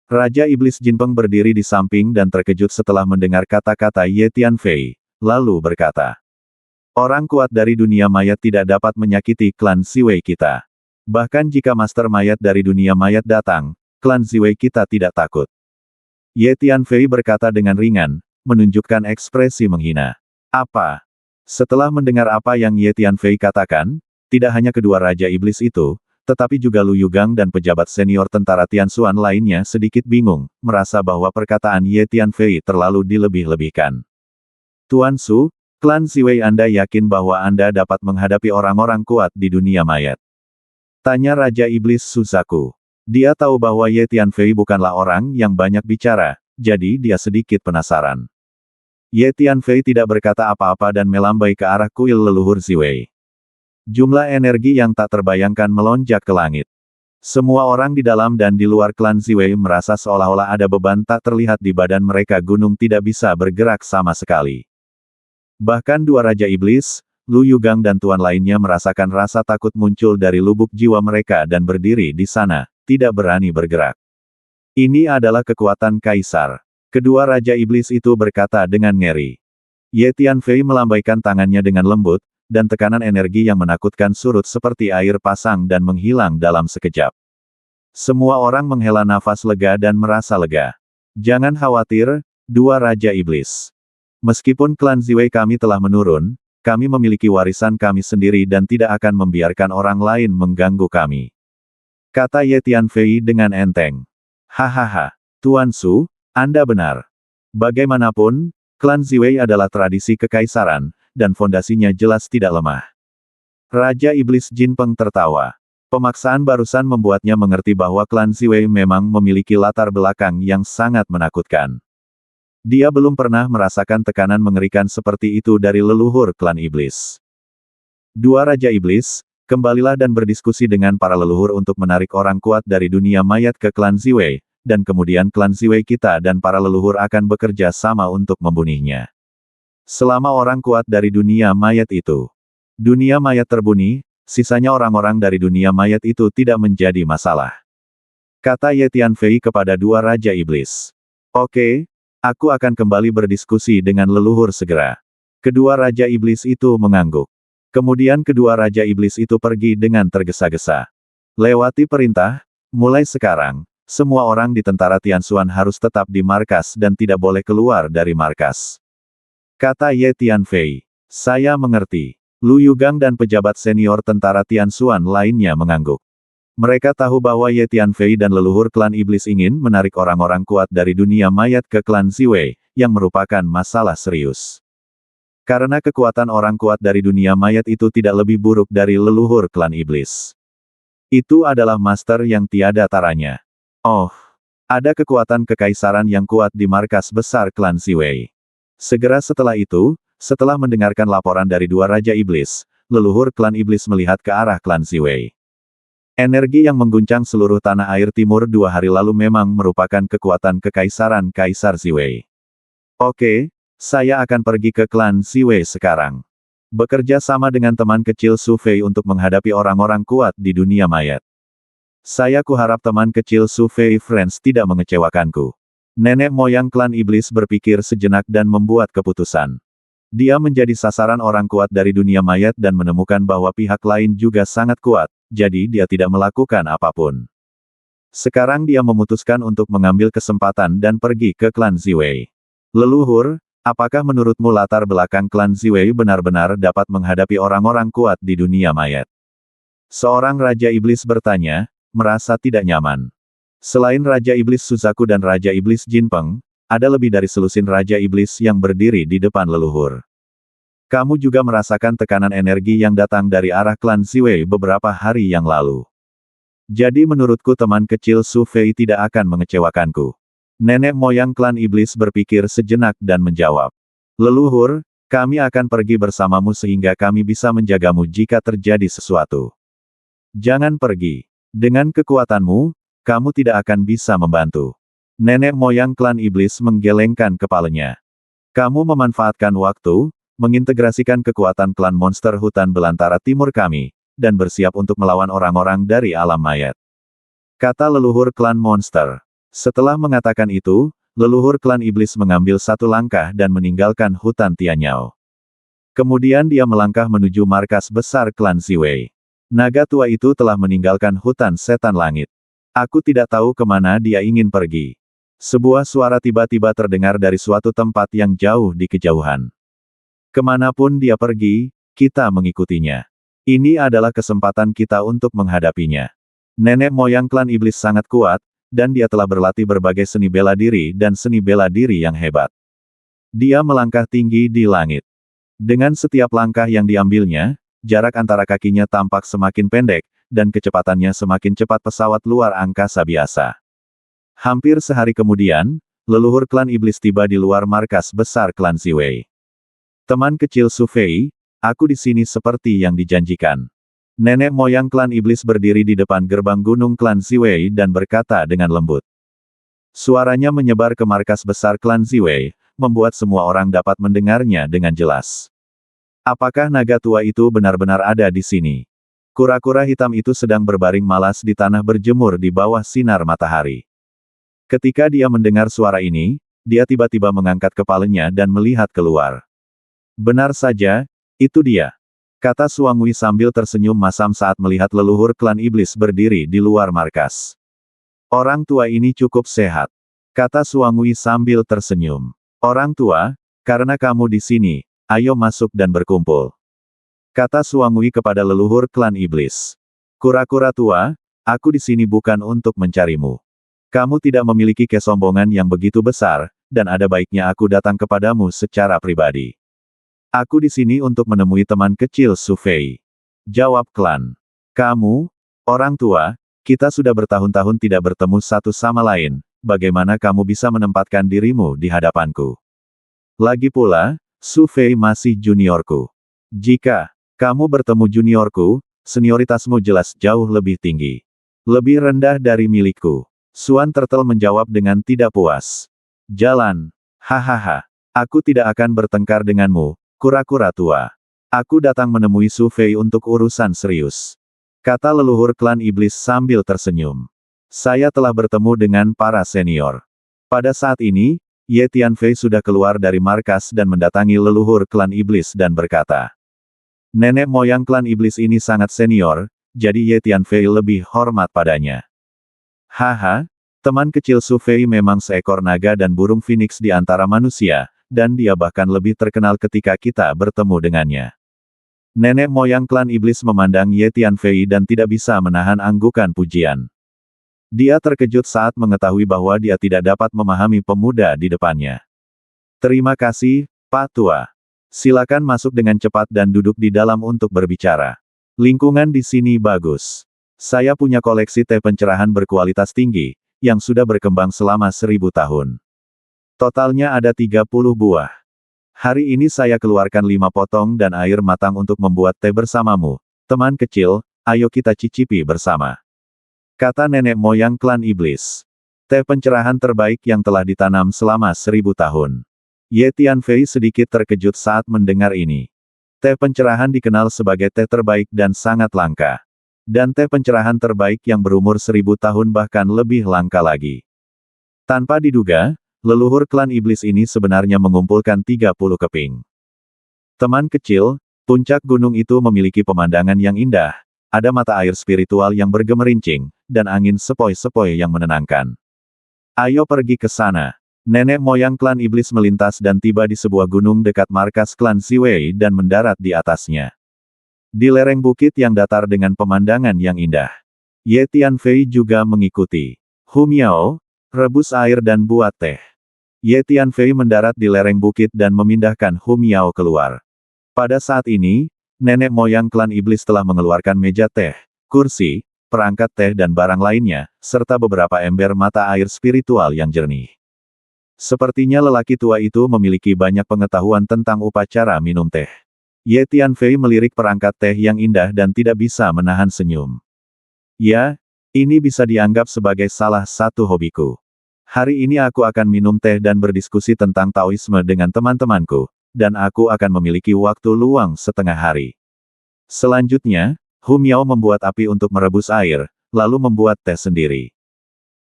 Raja Iblis Jinpeng berdiri di samping dan terkejut setelah mendengar kata-kata Ye Tianfei, lalu berkata, orang kuat dari dunia mayat tidak dapat menyakiti klan Ziwei kita. Bahkan jika master mayat dari dunia mayat datang, klan Ziwei kita tidak takut. Ye Tianfei berkata dengan ringan, menunjukkan ekspresi menghina. Apa? Setelah mendengar apa yang Ye Tianfei katakan, tidak hanya kedua Raja Iblis itu, tetapi juga Lu Yugang dan pejabat senior tentara Tianxuan lainnya sedikit bingung, merasa bahwa perkataan Ye Tianfei terlalu dilebih-lebihkan. Tuan Su, klan Ziwei Anda yakin bahwa Anda dapat menghadapi orang-orang kuat di dunia mayat? Tanya Raja Iblis Suzaku. Dia tahu bahwa Ye Tianfei bukanlah orang yang banyak bicara, jadi dia sedikit penasaran. Ye Tianfei tidak berkata apa-apa dan melambai ke arah kuil leluhur Ziwei. Jumlah energi yang tak terbayangkan melonjak ke langit. Semua orang di dalam dan di luar klan Ziwei merasa seolah-olah ada beban tak terlihat di badan mereka, gunung tidak bisa bergerak sama sekali. Bahkan dua Raja Iblis, Lu Yugang dan tuan lainnya merasakan rasa takut muncul dari lubuk jiwa mereka dan berdiri di sana, tidak berani bergerak. Ini adalah kekuatan kaisar. Kedua Raja Iblis itu berkata dengan ngeri. Ye Tianfei melambaikan tangannya dengan lembut, dan tekanan energi yang menakutkan surut seperti air pasang dan menghilang dalam sekejap. Semua orang menghela nafas lega dan merasa lega. Jangan khawatir, dua Raja Iblis. Meskipun klan Ziwei kami telah menurun, kami memiliki warisan kami sendiri dan tidak akan membiarkan orang lain mengganggu kami. Kata Ye Tianfei dengan enteng. Hahaha, Tuan Su, Anda benar. Bagaimanapun, klan Ziwei adalah tradisi kekaisaran, dan fondasinya jelas tidak lemah. Raja Iblis Jinpeng tertawa. Pemaksaan barusan membuatnya mengerti bahwa klan Ziwei memang memiliki latar belakang yang sangat menakutkan. Dia belum pernah merasakan tekanan mengerikan seperti itu dari leluhur klan Iblis. Dua Raja Iblis, kembalilah dan berdiskusi dengan para leluhur untuk menarik orang kuat dari dunia mayat ke klan Ziwei, dan kemudian klan Ziwei kita dan para leluhur akan bekerja sama untuk membunuhnya. Selama orang kuat dari dunia mayat itu, dunia mayat terbunuh, sisanya orang-orang dari dunia mayat itu tidak menjadi masalah. Kata Ye Tianfei kepada dua Raja Iblis. Oke, aku akan kembali berdiskusi dengan leluhur segera. Kedua Raja Iblis itu mengangguk. Kemudian kedua Raja Iblis itu pergi dengan tergesa-gesa. Lewati perintah, mulai sekarang, semua orang di tentara Tianxuan harus tetap di markas dan tidak boleh keluar dari markas. Kata Ye Tianfei. Saya mengerti. Lu Yugang dan pejabat senior tentara Tianxuan lainnya mengangguk. Mereka tahu bahwa Ye Tianfei dan leluhur klan iblis ingin menarik orang-orang kuat dari dunia mayat ke klan Ziwei, yang merupakan masalah serius. Karena kekuatan orang kuat dari dunia mayat itu tidak lebih buruk dari leluhur klan iblis. Itu adalah master yang tiada taranya. Oh, ada kekuatan kekaisaran yang kuat di markas besar klan Ziwei. Segera setelah itu, setelah mendengarkan laporan dari dua Raja Iblis, leluhur klan Iblis melihat ke arah klan Ziwei. Energi yang mengguncang seluruh tanah air timur 2 hari lalu memang merupakan kekuatan kekaisaran Kaisar Ziwei. Oke, saya akan pergi ke klan Ziwei sekarang. Bekerja sama dengan teman kecil Su Fei untuk menghadapi orang-orang kuat di dunia mayat. Saya kuharap teman kecil Su Fei Friends tidak mengecewakanku. Nenek moyang klan Iblis berpikir sejenak dan membuat keputusan. Dia menjadi sasaran orang kuat dari dunia mayat dan menemukan bahwa pihak lain juga sangat kuat, jadi dia tidak melakukan apapun. Sekarang dia memutuskan untuk mengambil kesempatan dan pergi ke klan Ziwei. Leluhur, apakah menurutmu latar belakang klan Ziwei benar-benar dapat menghadapi orang-orang kuat di dunia mayat? Seorang Raja Iblis bertanya, merasa tidak nyaman. Selain Raja Iblis Suzaku dan Raja Iblis Jinpeng, ada lebih dari selusin Raja Iblis yang berdiri di depan leluhur. Kamu juga merasakan tekanan energi yang datang dari arah klan Ziwei beberapa hari yang lalu. Jadi menurutku teman kecil Su Fei tidak akan mengecewakanku. Nenek moyang klan Iblis berpikir sejenak dan menjawab. Leluhur, kami akan pergi bersamamu sehingga kami bisa menjagamu jika terjadi sesuatu. Jangan pergi. Dengan kekuatanmu, kamu tidak akan bisa membantu. Nenek moyang klan iblis menggelengkan kepalanya. Kamu memanfaatkan waktu, mengintegrasikan kekuatan klan monster hutan belantara timur kami, dan bersiap untuk melawan orang-orang dari alam mayat. Kata leluhur klan monster. Setelah mengatakan itu, leluhur klan iblis mengambil satu langkah dan meninggalkan hutan Tianyao. Kemudian dia melangkah menuju markas besar klan Ziwei. Naga tua itu telah meninggalkan hutan setan langit. Aku tidak tahu kemana dia ingin pergi. Sebuah suara tiba-tiba terdengar dari suatu tempat yang jauh di kejauhan. Kemanapun dia pergi, kita mengikutinya. Ini adalah kesempatan kita untuk menghadapinya. Nenek moyang klan iblis sangat kuat, dan dia telah berlatih berbagai seni bela diri dan seni bela diri yang hebat. Dia melangkah tinggi di langit. Dengan setiap langkah yang diambilnya, jarak antara kakinya tampak semakin pendek, dan kecepatannya semakin cepat pesawat luar angkasa biasa. Hampir sehari kemudian, leluhur klan iblis tiba di luar markas besar klan Ziwei. Teman kecil Su Fei, aku di sini seperti yang dijanjikan. Nenek moyang klan iblis berdiri di depan gerbang gunung klan Ziwei dan berkata dengan lembut. Suaranya menyebar ke markas besar klan Ziwei, membuat semua orang dapat mendengarnya dengan jelas. Apakah naga tua itu benar-benar ada di sini? Kura-kura hitam itu sedang berbaring malas di tanah berjemur di bawah sinar matahari. Ketika dia mendengar suara ini, dia tiba-tiba mengangkat kepalanya dan melihat keluar. Benar saja, itu dia. Kata Suangwi sambil tersenyum masam saat melihat leluhur klan iblis berdiri di luar markas. Orang tua ini cukup sehat. Kata Suangwi sambil tersenyum. Orang tua, karena kamu di sini, ayo masuk dan berkumpul. Kata Suangwi kepada leluhur klan iblis. Kura-kura tua, aku di sini bukan untuk mencarimu. Kamu tidak memiliki kesombongan yang begitu besar, dan ada baiknya aku datang kepadamu secara pribadi. Aku di sini untuk menemui teman kecil Su Fei. Jawab klan. Kamu, orang tua, kita sudah bertahun-tahun tidak bertemu satu sama lain, bagaimana kamu bisa menempatkan dirimu di hadapanku? Lagi pula, Su Fei masih juniorku. Jika kamu bertemu juniorku, senioritasmu jelas jauh lebih tinggi. Lebih rendah dari milikku. Suan Turtle menjawab dengan tidak puas. Jalan. Hahaha. Aku tidak akan bertengkar denganmu, kura-kura tua. Aku datang menemui Su Fei untuk urusan serius. Kata leluhur klan iblis sambil tersenyum. Saya telah bertemu dengan para senior. Pada saat ini, Ye Tianfei sudah keluar dari markas dan mendatangi leluhur klan iblis dan berkata, nenek moyang klan iblis ini sangat senior, jadi Ye Tianfei lebih hormat padanya. Haha, teman kecil Su Fei memang seekor naga dan burung phoenix di antara manusia, dan dia bahkan lebih terkenal ketika kita bertemu dengannya. Nenek moyang klan iblis memandang Ye Tianfei dan tidak bisa menahan anggukan pujian. Dia terkejut saat mengetahui bahwa dia tidak dapat memahami pemuda di depannya. Terima kasih, Pak Tua. Silakan masuk dengan cepat dan duduk di dalam untuk berbicara. Lingkungan di sini bagus. Saya punya koleksi teh pencerahan berkualitas tinggi, yang sudah berkembang selama 1000 tahun. Totalnya ada 30 buah. Hari ini saya keluarkan 5 potong dan air matang untuk membuat teh bersamamu. Teman kecil, ayo kita cicipi bersama. Kata nenek moyang klan iblis. Teh pencerahan terbaik yang telah ditanam selama 1000 tahun. Ye Tianfei sedikit terkejut saat mendengar ini. Teh pencerahan dikenal sebagai teh terbaik dan sangat langka. Dan teh pencerahan terbaik yang berumur 1000 tahun bahkan lebih langka lagi. Tanpa diduga, leluhur klan iblis ini sebenarnya mengumpulkan 30 keping. Teman kecil, puncak gunung itu memiliki pemandangan yang indah. Ada mata air spiritual yang bergemerincing, dan angin sepoi-sepoi yang menenangkan. Ayo pergi ke sana. Nenek moyang klan iblis melintas dan tiba di sebuah gunung dekat markas klan Ziwei dan mendarat di atasnya. Di lereng bukit yang datar dengan pemandangan yang indah. Ye Tianfei juga mengikuti. Hu Miao, rebus air dan buat teh. Ye Tianfei mendarat di lereng bukit dan memindahkan Hu Miao keluar. Pada saat ini, nenek moyang klan iblis telah mengeluarkan meja teh, kursi, perangkat teh dan barang lainnya, serta beberapa ember mata air spiritual yang jernih. Sepertinya lelaki tua itu memiliki banyak pengetahuan tentang upacara minum teh. Ye Tianfei melirik perangkat teh yang indah dan tidak bisa menahan senyum. Ya, ini bisa dianggap sebagai salah satu hobiku. Hari ini aku akan minum teh dan berdiskusi tentang Taoisme dengan teman-temanku, dan aku akan memiliki waktu luang setengah hari. Selanjutnya, Hu Miao membuat api untuk merebus air, lalu membuat teh sendiri.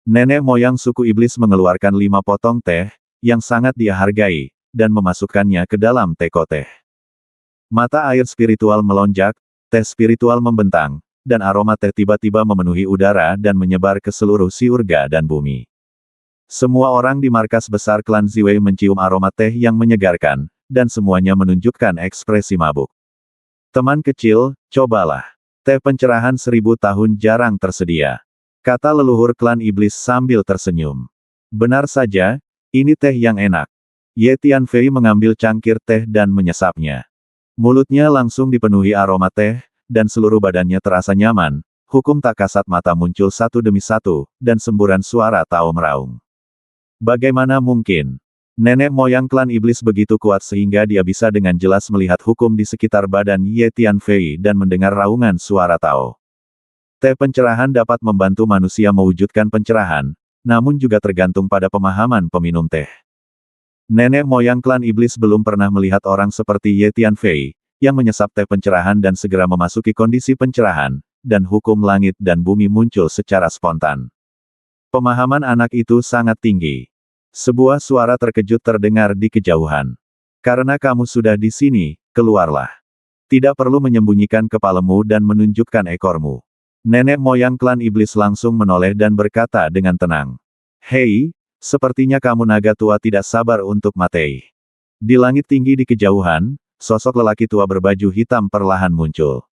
Nenek moyang suku iblis mengeluarkan 5 potong teh, yang sangat dia hargai, dan memasukkannya ke dalam teko teh. Mata air spiritual melonjak, teh spiritual membentang, dan aroma teh tiba-tiba memenuhi udara dan menyebar ke seluruh surga dan bumi. Semua orang di markas besar klan Ziwei mencium aroma teh yang menyegarkan, dan semuanya menunjukkan ekspresi mabuk. Teman kecil, cobalah. Teh pencerahan 1000 tahun jarang tersedia. Kata leluhur klan iblis sambil tersenyum. Benar saja, ini teh yang enak. Ye Tianfei mengambil cangkir teh dan menyesapnya. Mulutnya langsung dipenuhi aroma teh, dan seluruh badannya terasa nyaman. Hukum tak kasat mata muncul satu demi satu, dan semburan suara Tao meraung. Bagaimana mungkin? Nenek moyang klan iblis begitu kuat sehingga dia bisa dengan jelas melihat hukum di sekitar badan Ye Tianfei dan mendengar raungan suara Tao. Teh pencerahan dapat membantu manusia mewujudkan pencerahan, namun juga tergantung pada pemahaman peminum teh. Nenek moyang klan iblis belum pernah melihat orang seperti Ye Tianfei, yang menyesap teh pencerahan dan segera memasuki kondisi pencerahan, dan hukum langit dan bumi muncul secara spontan. Pemahaman anak itu sangat tinggi. Sebuah suara terkejut terdengar di kejauhan. Karena kamu sudah di sini, keluarlah. Tidak perlu menyembunyikan kepalamu dan menunjukkan ekormu. Nenek moyang klan iblis langsung menoleh dan berkata dengan tenang. Hei, sepertinya kamu naga tua tidak sabar untuk mati. Di langit tinggi di kejauhan, sosok lelaki tua berbaju hitam perlahan muncul.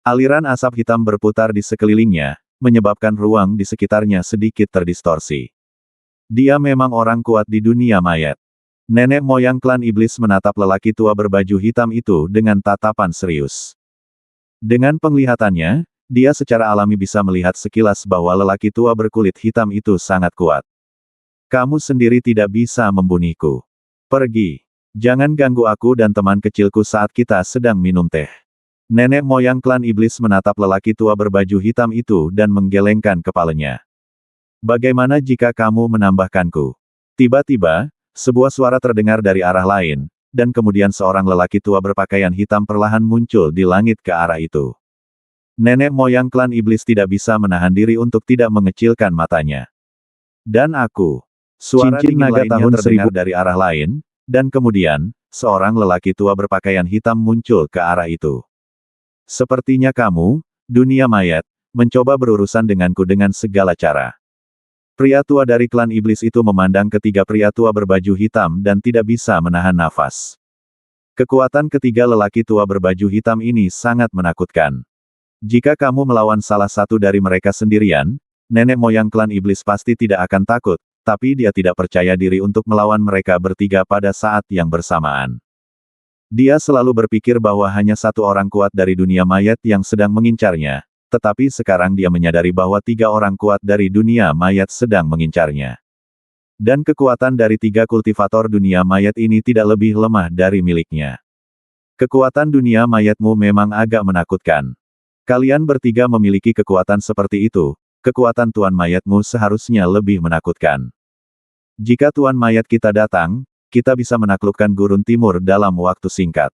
Aliran asap hitam berputar di sekelilingnya, menyebabkan ruang di sekitarnya sedikit terdistorsi. Dia memang orang kuat di dunia mayat. Nenek moyang klan iblis menatap lelaki tua berbaju hitam itu dengan tatapan serius. Dengan penglihatannya, dia secara alami bisa melihat sekilas bahwa lelaki tua berkulit hitam itu sangat kuat. Kamu sendiri tidak bisa membunuhku. Pergi. Jangan ganggu aku dan teman kecilku saat kita sedang minum teh. Nenek moyang klan iblis menatap lelaki tua berbaju hitam itu dan menggelengkan kepalanya. Bagaimana jika kamu menambahkanku? Tiba-tiba, sebuah suara terdengar dari arah lain, dan kemudian seorang lelaki tua berpakaian hitam perlahan muncul di langit ke arah itu. Nenek moyang klan iblis tidak bisa menahan diri untuk tidak mengecilkan matanya. Dan aku. Suara Cincin dingin naga lainnya tahun terdengar 1000. dari arah lain, dan kemudian, seorang lelaki tua berpakaian hitam muncul ke arah itu. Sepertinya kamu, dunia mayat, mencoba berurusan denganku dengan segala cara. Pria tua dari klan iblis itu memandang ketiga pria tua berbaju hitam dan tidak bisa menahan nafas. Kekuatan ketiga lelaki tua berbaju hitam ini sangat menakutkan. Jika kamu melawan salah satu dari mereka sendirian, nenek moyang klan iblis pasti tidak akan takut, tapi dia tidak percaya diri untuk melawan mereka bertiga pada saat yang bersamaan. Dia selalu berpikir bahwa hanya satu orang kuat dari dunia mayat yang sedang mengincarnya, tetapi sekarang dia menyadari bahwa tiga orang kuat dari dunia mayat sedang mengincarnya. Dan kekuatan dari tiga kultivator dunia mayat ini tidak lebih lemah dari miliknya. Kekuatan dunia mayatmu memang agak menakutkan. Kalian bertiga memiliki kekuatan seperti itu, kekuatan tuan mayatmu seharusnya lebih menakutkan. Jika tuan mayat kita datang, kita bisa menaklukkan gurun timur dalam waktu singkat.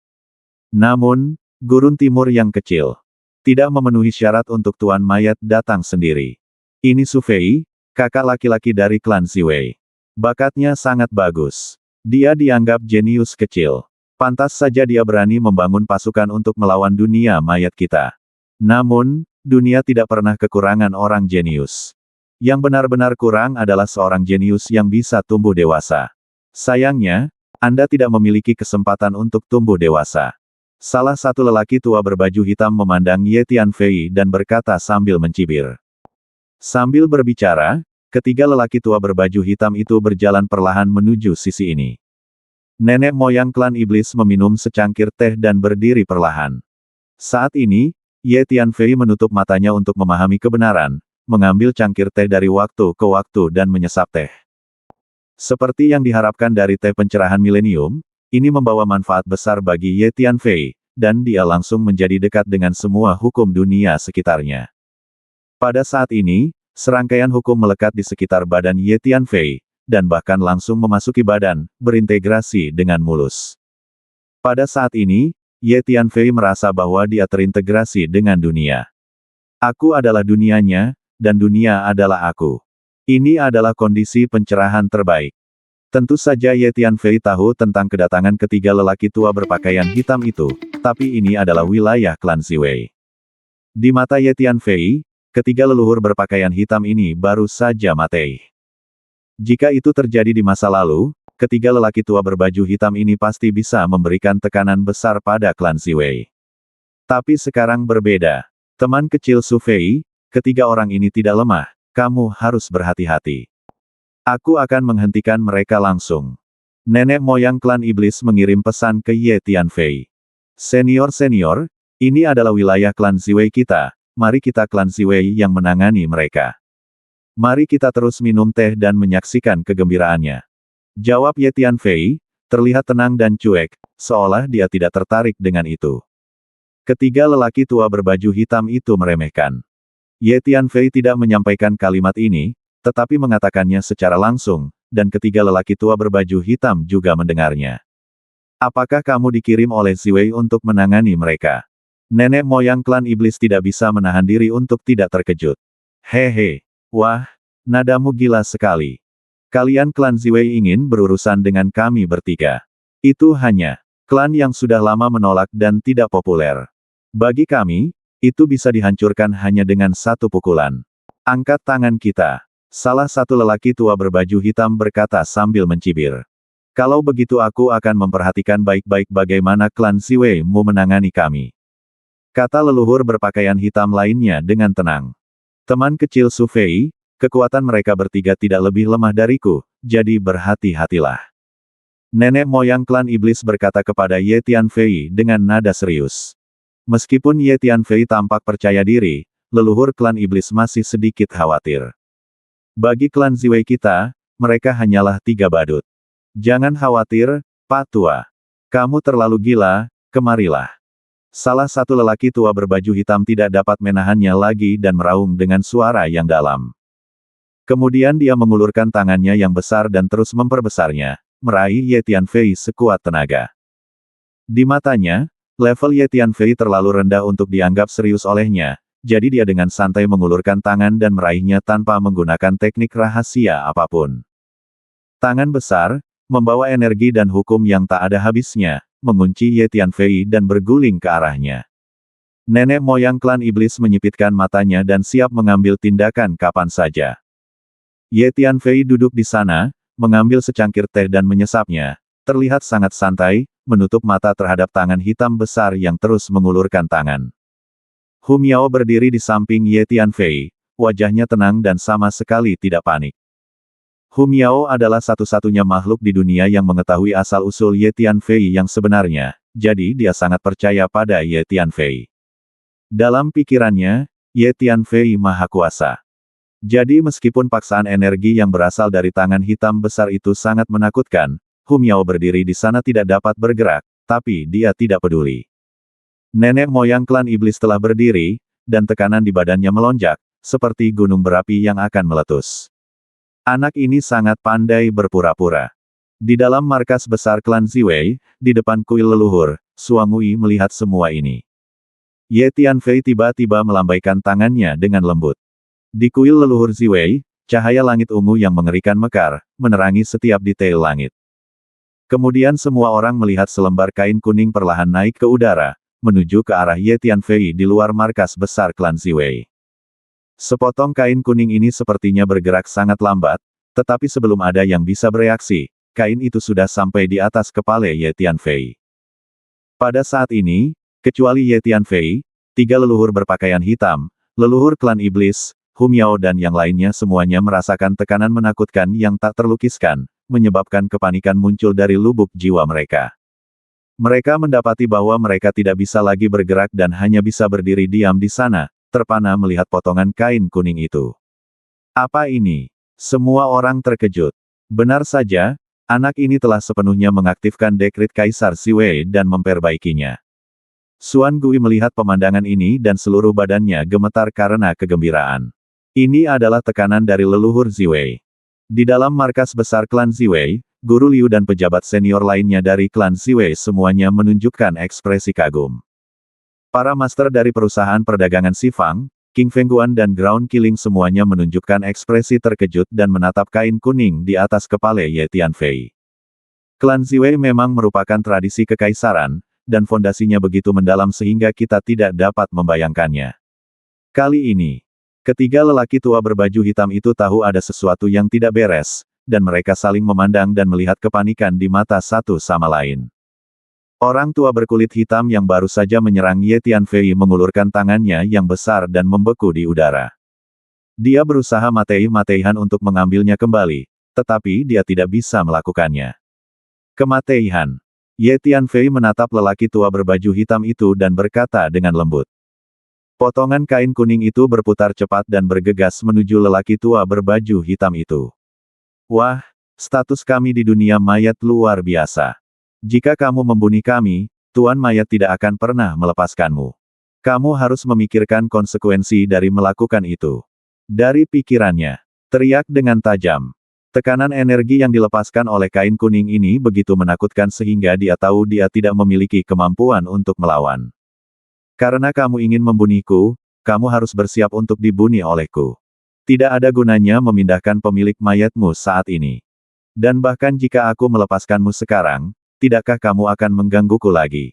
Namun, gurun timur yang kecil tidak memenuhi syarat untuk tuan mayat datang sendiri. Ini Su Fei, kakak laki-laki dari klan Ziwei. Bakatnya sangat bagus. Dia dianggap jenius kecil. Pantas saja dia berani membangun pasukan untuk melawan dunia mayat kita. Namun, dunia tidak pernah kekurangan orang jenius. Yang benar-benar kurang adalah seorang jenius yang bisa tumbuh dewasa. Sayangnya, Anda tidak memiliki kesempatan untuk tumbuh dewasa. Salah satu lelaki tua berbaju hitam memandang Ye Tianfei dan berkata sambil mencibir. Sambil berbicara, ketiga lelaki tua berbaju hitam itu berjalan perlahan menuju sisi ini. Nenek moyang klan iblis meminum secangkir teh dan berdiri perlahan. Saat ini, Ye Tianfei menutup matanya untuk memahami kebenaran, mengambil cangkir teh dari waktu ke waktu dan menyesap teh. Seperti yang diharapkan dari teh pencerahan milenium, ini membawa manfaat besar bagi Ye Tianfei, dan dia langsung menjadi dekat dengan semua hukum dunia sekitarnya. Pada saat ini, serangkaian hukum melekat di sekitar badan Ye Tianfei, dan bahkan langsung memasuki badan, berintegrasi dengan mulus. Pada saat ini, Ye Tianfei merasa bahwa dia terintegrasi dengan dunia. Aku adalah dunianya, dan dunia adalah aku. Ini adalah kondisi pencerahan terbaik. Tentu saja Ye Tianfei tahu tentang kedatangan ketiga lelaki tua berpakaian hitam itu, tapi ini adalah wilayah klan Ziwei. Di mata Ye Tianfei, ketiga leluhur berpakaian hitam ini baru saja mati. Jika itu terjadi di masa lalu, ketiga lelaki tua berbaju hitam ini pasti bisa memberikan tekanan besar pada klan Ziwei. Tapi sekarang berbeda. Teman kecil Su Fei, ketiga orang ini tidak lemah, kamu harus berhati-hati. Aku akan menghentikan mereka langsung. Nenek moyang klan iblis mengirim pesan ke Ye Tianfei. Senior-senior, ini adalah wilayah klan Ziwei kita, mari kita klan Ziwei yang menangani mereka. Mari kita terus minum teh dan menyaksikan kegembiraannya. Jawab Ye Tianfei, terlihat tenang dan cuek, seolah dia tidak tertarik dengan itu. Ketiga lelaki tua berbaju hitam itu meremehkan. Ye Tianfei tidak menyampaikan kalimat ini, tetapi mengatakannya secara langsung, dan ketiga lelaki tua berbaju hitam juga mendengarnya. Apakah kamu dikirim oleh Ziwei untuk menangani mereka? Nenek moyang klan iblis tidak bisa menahan diri untuk tidak terkejut. Hehe. Wah, nadamu gila sekali. Kalian klan Ziwei ingin berurusan dengan kami bertiga. Itu hanya klan yang sudah lama menolak dan tidak populer. Bagi kami, itu bisa dihancurkan hanya dengan satu pukulan. Angkat tangan kita. Salah satu lelaki tua berbaju hitam berkata sambil mencibir. Kalau begitu aku akan memperhatikan baik-baik bagaimana klan Ziwei mau menangani kami. Kata leluhur berpakaian hitam lainnya dengan tenang. Teman kecil Su Fei, kekuatan mereka bertiga tidak lebih lemah dariku, jadi berhati-hatilah. Nenek moyang klan iblis berkata kepada Ye Tianfei dengan nada serius. Meskipun Ye Tianfei tampak percaya diri, leluhur klan iblis masih sedikit khawatir. Bagi klan Ziwei kita, mereka hanyalah tiga badut. Jangan khawatir, Pak Tua. Kamu terlalu gila, kemarilah. Salah satu lelaki tua berbaju hitam tidak dapat menahannya lagi dan meraung dengan suara yang dalam. Kemudian dia mengulurkan tangannya yang besar dan terus memperbesarnya, meraih Ye Tianfei sekuat tenaga. Di matanya, level Ye Tianfei terlalu rendah untuk dianggap serius olehnya, jadi dia dengan santai mengulurkan tangan dan meraihnya tanpa menggunakan teknik rahasia apapun. Tangan besar, membawa energi dan hukum yang tak ada habisnya, mengunci Ye Tianfei dan berguling ke arahnya. Nenek moyang klan iblis menyipitkan matanya dan siap mengambil tindakan kapan saja. Ye Tianfei duduk di sana, mengambil secangkir teh dan menyesapnya, terlihat sangat santai, menutup mata terhadap tangan hitam besar yang terus mengulurkan tangan. Hu Miao berdiri di samping Ye Tianfei, wajahnya tenang dan sama sekali tidak panik. Hu Miao adalah satu-satunya makhluk di dunia yang mengetahui asal-usul Ye Tianfei yang sebenarnya, jadi dia sangat percaya pada Ye Tianfei. Dalam pikirannya, Ye Tianfei maha kuasa. Jadi meskipun paksaan energi yang berasal dari tangan hitam besar itu sangat menakutkan, Hu Miao berdiri di sana tidak dapat bergerak, tapi dia tidak peduli. Nenek moyang klan iblis telah berdiri, dan tekanan di badannya melonjak, seperti gunung berapi yang akan meletus. Anak ini sangat pandai berpura-pura. Di dalam markas besar klan Ziwei, di depan kuil leluhur, Suang Wei melihat semua ini. Ye Tianfei tiba-tiba melambaikan tangannya dengan lembut. Di kuil leluhur Ziwei, cahaya langit ungu yang mengerikan mekar, menerangi setiap detail langit. Kemudian semua orang melihat selembar kain kuning perlahan naik ke udara, menuju ke arah Ye Tianfei di luar markas besar klan Ziwei. Sepotong kain kuning ini sepertinya bergerak sangat lambat, tetapi sebelum ada yang bisa bereaksi, kain itu sudah sampai di atas kepala Ye Tianfei. Pada saat ini, kecuali Ye Tianfei, 3 leluhur berpakaian hitam, leluhur klan iblis, Hu Miao dan yang lainnya semuanya merasakan tekanan menakutkan yang tak terlukiskan, menyebabkan kepanikan muncul dari lubuk jiwa mereka. Mereka mendapati bahwa mereka tidak bisa lagi bergerak dan hanya bisa berdiri diam di sana, terpana melihat potongan kain kuning itu. Apa ini? Semua orang terkejut. Benar saja, anak ini telah sepenuhnya mengaktifkan dekrit Kaisar Ziwei dan memperbaikinya. Suan Gui melihat pemandangan ini dan seluruh badannya gemetar karena kegembiraan. Ini adalah tekanan dari leluhur Ziwei. Di dalam markas besar klan Ziwei, Guru Liu dan pejabat senior lainnya dari klan Ziwei semuanya menunjukkan ekspresi kagum. Para master dari perusahaan perdagangan Sifang, King Fengguan dan Ground Killing semuanya menunjukkan ekspresi terkejut dan menatap kain kuning di atas kepala Ye Tianfei. Klan Ziwei memang merupakan tradisi kekaisaran, dan fondasinya begitu mendalam sehingga kita tidak dapat membayangkannya. Kali ini, ketiga lelaki tua berbaju hitam itu tahu ada sesuatu yang tidak beres, dan mereka saling memandang dan melihat kepanikan di mata satu sama lain. Orang tua berkulit hitam yang baru saja menyerang Ye Tianfei mengulurkan tangannya yang besar dan membeku di udara. Dia berusaha matei-mateihan untuk mengambilnya kembali, tetapi dia tidak bisa melakukannya. Kemateihan. Ye Tianfei menatap lelaki tua berbaju hitam itu dan berkata dengan lembut. Potongan kain kuning itu berputar cepat dan bergegas menuju lelaki tua berbaju hitam itu. Wah, status kami di dunia mayat luar biasa. Jika kamu membunuh kami, Tuan Mayat tidak akan pernah melepaskanmu. Kamu harus memikirkan konsekuensi dari melakukan itu. Dari pikirannya, teriak dengan tajam. Tekanan energi yang dilepaskan oleh kain kuning ini begitu menakutkan sehingga dia tahu dia tidak memiliki kemampuan untuk melawan. Karena kamu ingin membunuhku, kamu harus bersiap untuk dibunuh olehku. Tidak ada gunanya memindahkan pemilik mayatmu saat ini. Dan bahkan jika aku melepaskanmu sekarang, tidakkah kamu akan menggangguku lagi?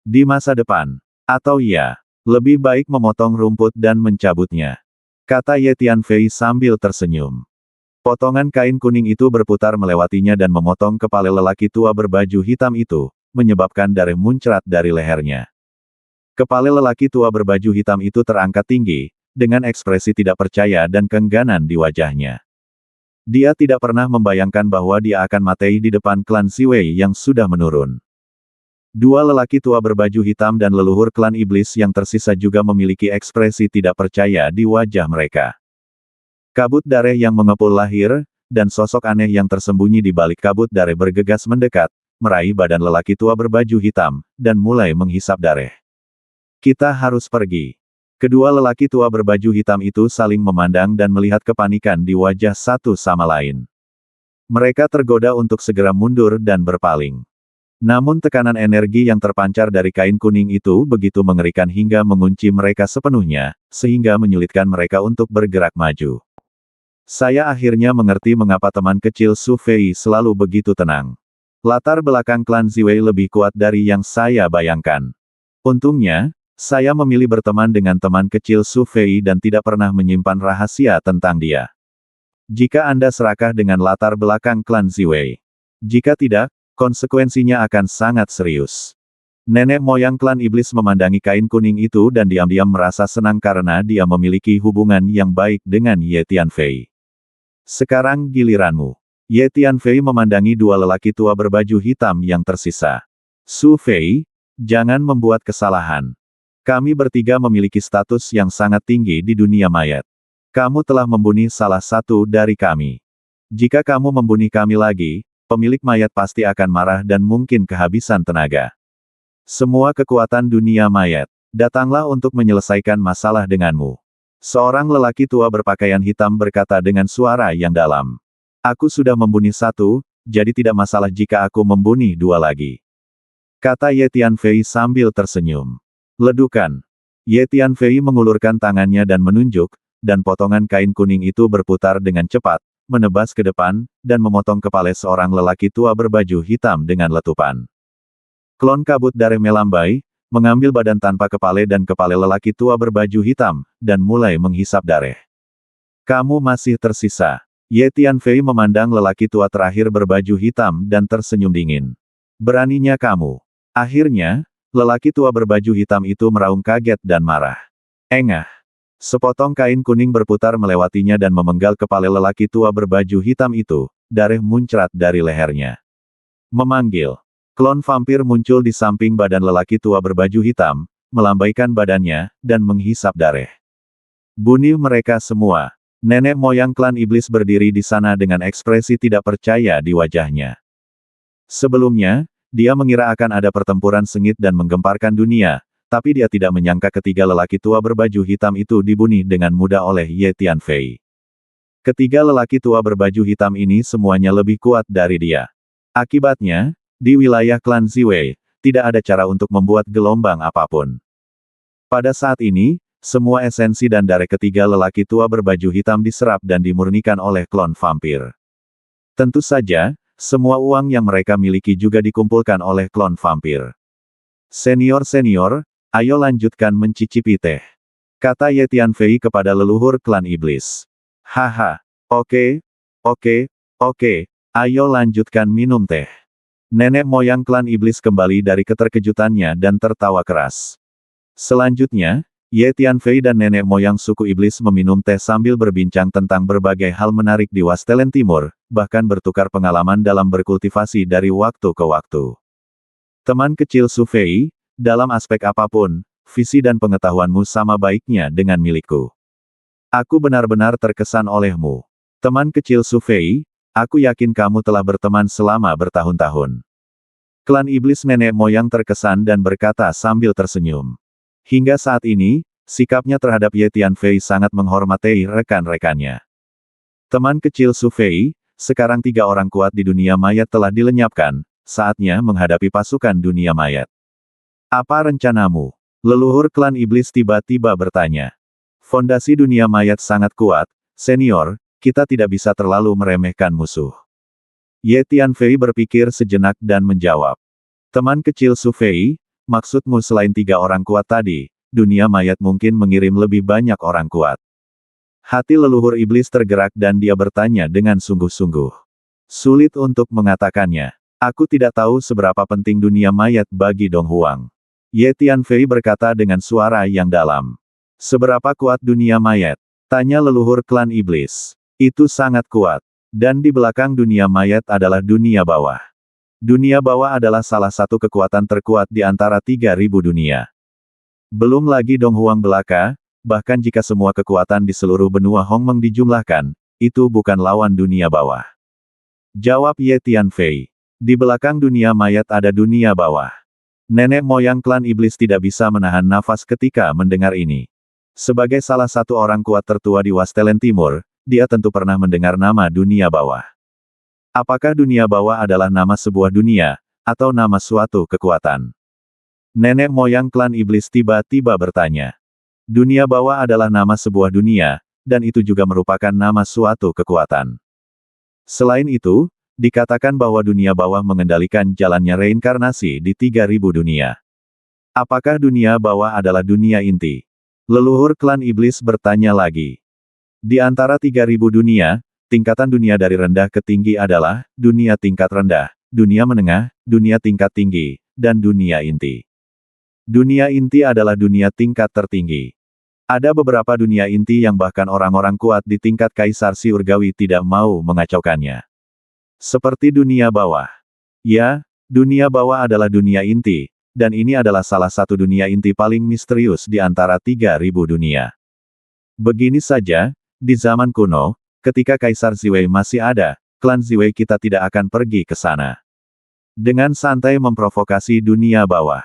Di masa depan. Atau ya, lebih baik memotong rumput dan mencabutnya. Kata Ye Tianfei sambil tersenyum. Potongan kain kuning itu berputar melewatinya dan memotong kepala lelaki tua berbaju hitam itu, menyebabkan darah muncrat dari lehernya. Kepala lelaki tua berbaju hitam itu terangkat tinggi, dengan ekspresi tidak percaya dan keengganan di wajahnya. Dia tidak pernah membayangkan bahwa dia akan mati di depan klan Ziwei yang sudah menurun. Dua lelaki tua berbaju hitam dan leluhur klan iblis yang tersisa juga memiliki ekspresi tidak percaya di wajah mereka. Kabut darah yang mengepul lahir, dan sosok aneh yang tersembunyi di balik kabut darah bergegas mendekat, meraih badan lelaki tua berbaju hitam, dan mulai menghisap darah. Kita harus pergi. Kedua lelaki tua berbaju hitam itu saling memandang dan melihat kepanikan di wajah satu sama lain. Mereka tergoda untuk segera mundur dan berpaling. Namun tekanan energi yang terpancar dari kain kuning itu begitu mengerikan hingga mengunci mereka sepenuhnya, sehingga menyulitkan mereka untuk bergerak maju. Saya akhirnya mengerti mengapa teman kecil Su Fei selalu begitu tenang. Latar belakang klan Ziwei lebih kuat dari yang saya bayangkan. Untungnya, saya memilih berteman dengan teman kecil Su Fei dan tidak pernah menyimpan rahasia tentang dia. Jika Anda serakah dengan latar belakang klan Ziwei. Jika tidak, konsekuensinya akan sangat serius. Nenek moyang klan iblis memandangi kain kuning itu dan diam-diam merasa senang karena dia memiliki hubungan yang baik dengan Ye Tianfei. Sekarang giliranmu. Ye Tianfei memandangi dua lelaki tua berbaju hitam yang tersisa. Su Fei, jangan membuat kesalahan. Kami bertiga memiliki status yang sangat tinggi di dunia mayat. Kamu telah membunuh salah satu dari kami. Jika kamu membunuh kami lagi, pemilik mayat pasti akan marah dan mungkin kehabisan tenaga. Semua kekuatan dunia mayat, datanglah untuk menyelesaikan masalah denganmu. Seorang lelaki tua berpakaian hitam berkata dengan suara yang dalam. Aku sudah membunuh satu, jadi tidak masalah jika aku membunuh dua lagi. Kata Ye Tianfei sambil tersenyum. Ledukan. Ye Tianfei mengulurkan tangannya dan menunjuk, dan potongan kain kuning itu berputar dengan cepat, menebas ke depan, dan memotong kepala seorang lelaki tua berbaju hitam dengan letupan. Klon kabut darah melambai, mengambil badan tanpa kepala dan kepala lelaki tua berbaju hitam, dan mulai menghisap darah. Kamu masih tersisa. Ye Tianfei memandang lelaki tua terakhir berbaju hitam dan tersenyum dingin. Beraninya kamu. Akhirnya, lelaki tua berbaju hitam itu meraung kaget dan marah. Engah. Sepotong kain kuning berputar melewatinya dan memenggal kepala lelaki tua berbaju hitam itu, darah muncrat dari lehernya. Memanggil. Klon vampir muncul di samping badan lelaki tua berbaju hitam, melambaikan badannya, dan menghisap darah. Bunuh mereka semua. Nenek moyang klan iblis berdiri di sana dengan ekspresi tidak percaya di wajahnya. Sebelumnya, dia mengira akan ada pertempuran sengit dan menggemparkan dunia, tapi dia tidak menyangka ketiga lelaki tua berbaju hitam itu dibunuh dengan mudah oleh Ye Tianfei. Ketiga lelaki tua berbaju hitam ini semuanya lebih kuat dari dia. Akibatnya, di wilayah klan Ziwei, tidak ada cara untuk membuat gelombang apapun. Pada saat ini, semua esensi dan darah ketiga lelaki tua berbaju hitam diserap dan dimurnikan oleh klon vampir. Tentu saja, semua uang yang mereka miliki juga dikumpulkan oleh klon vampir. Senior-senior, ayo lanjutkan mencicipi teh. Kata Ye Tianfei kepada leluhur klan iblis. Haha, oke, ayo lanjutkan minum teh. Nenek moyang klan iblis kembali dari keterkejutannya dan tertawa keras. Selanjutnya, Ye Tianfei dan nenek moyang suku iblis meminum teh sambil berbincang tentang berbagai hal menarik di Wastelen Timur, bahkan bertukar pengalaman dalam berkultivasi dari waktu ke waktu. Teman kecil Su Fei, dalam aspek apapun, visi dan pengetahuanmu sama baiknya dengan milikku. Aku benar-benar terkesan olehmu. Teman kecil Su Fei, aku yakin kamu telah berteman selama bertahun-tahun. Klan iblis nenek moyang terkesan dan berkata sambil tersenyum. Hingga saat ini, sikapnya terhadap Ye Tianfei sangat menghormati rekan-rekannya. Teman kecil Su Fei, sekarang 3 orang kuat di dunia mayat telah dilenyapkan, saatnya menghadapi pasukan dunia mayat. Apa rencanamu? Leluhur klan iblis tiba-tiba bertanya. Fondasi dunia mayat sangat kuat, senior, kita tidak bisa terlalu meremehkan musuh. Ye Tianfei berpikir sejenak dan menjawab. Teman kecil Su Fei, maksudmu selain 3 orang kuat tadi, dunia mayat mungkin mengirim lebih banyak orang kuat. Hati leluhur iblis tergerak dan dia bertanya dengan sungguh-sungguh. Sulit untuk mengatakannya. Aku tidak tahu seberapa penting dunia mayat bagi Dong Huang. Ye Tianfei berkata dengan suara yang dalam. Seberapa kuat dunia mayat? Tanya leluhur klan iblis. Itu sangat kuat. Dan di belakang dunia mayat adalah dunia bawah. Dunia bawah adalah salah satu kekuatan terkuat di antara 3.000 dunia. Belum lagi Dong Huang belaka, bahkan jika semua kekuatan di seluruh benua Hongmeng dijumlahkan, itu bukan lawan dunia bawah. Jawab Ye Tianfei. Di belakang dunia mayat ada dunia bawah. Nenek moyang klan iblis tidak bisa menahan nafas ketika mendengar ini. Sebagai salah satu orang kuat tertua di Wastelen Timur, dia tentu pernah mendengar nama dunia bawah. Apakah dunia bawah adalah nama sebuah dunia, atau nama suatu kekuatan? Nenek moyang klan iblis tiba-tiba bertanya. Dunia bawah adalah nama sebuah dunia, dan itu juga merupakan nama suatu kekuatan. Selain itu, dikatakan bahwa dunia bawah mengendalikan jalannya reinkarnasi di 3000 dunia. Apakah dunia bawah adalah dunia inti? Leluhur klan iblis bertanya lagi. Di antara 3000 dunia, tingkatan dunia dari rendah ke tinggi adalah dunia tingkat rendah, dunia menengah, dunia tingkat tinggi, dan dunia inti. Dunia inti adalah dunia tingkat tertinggi. Ada beberapa dunia inti yang bahkan orang-orang kuat di tingkat kaisar surgawi tidak mau mengacaukannya. Seperti dunia bawah. Ya, dunia bawah adalah dunia inti, dan ini adalah salah satu dunia inti paling misterius di antara 3000 dunia. Begini saja, di zaman kuno, ketika Kaisar Ziwei masih ada, klan Ziwei kita tidak akan pergi ke sana. Dengan santai memprovokasi dunia bawah.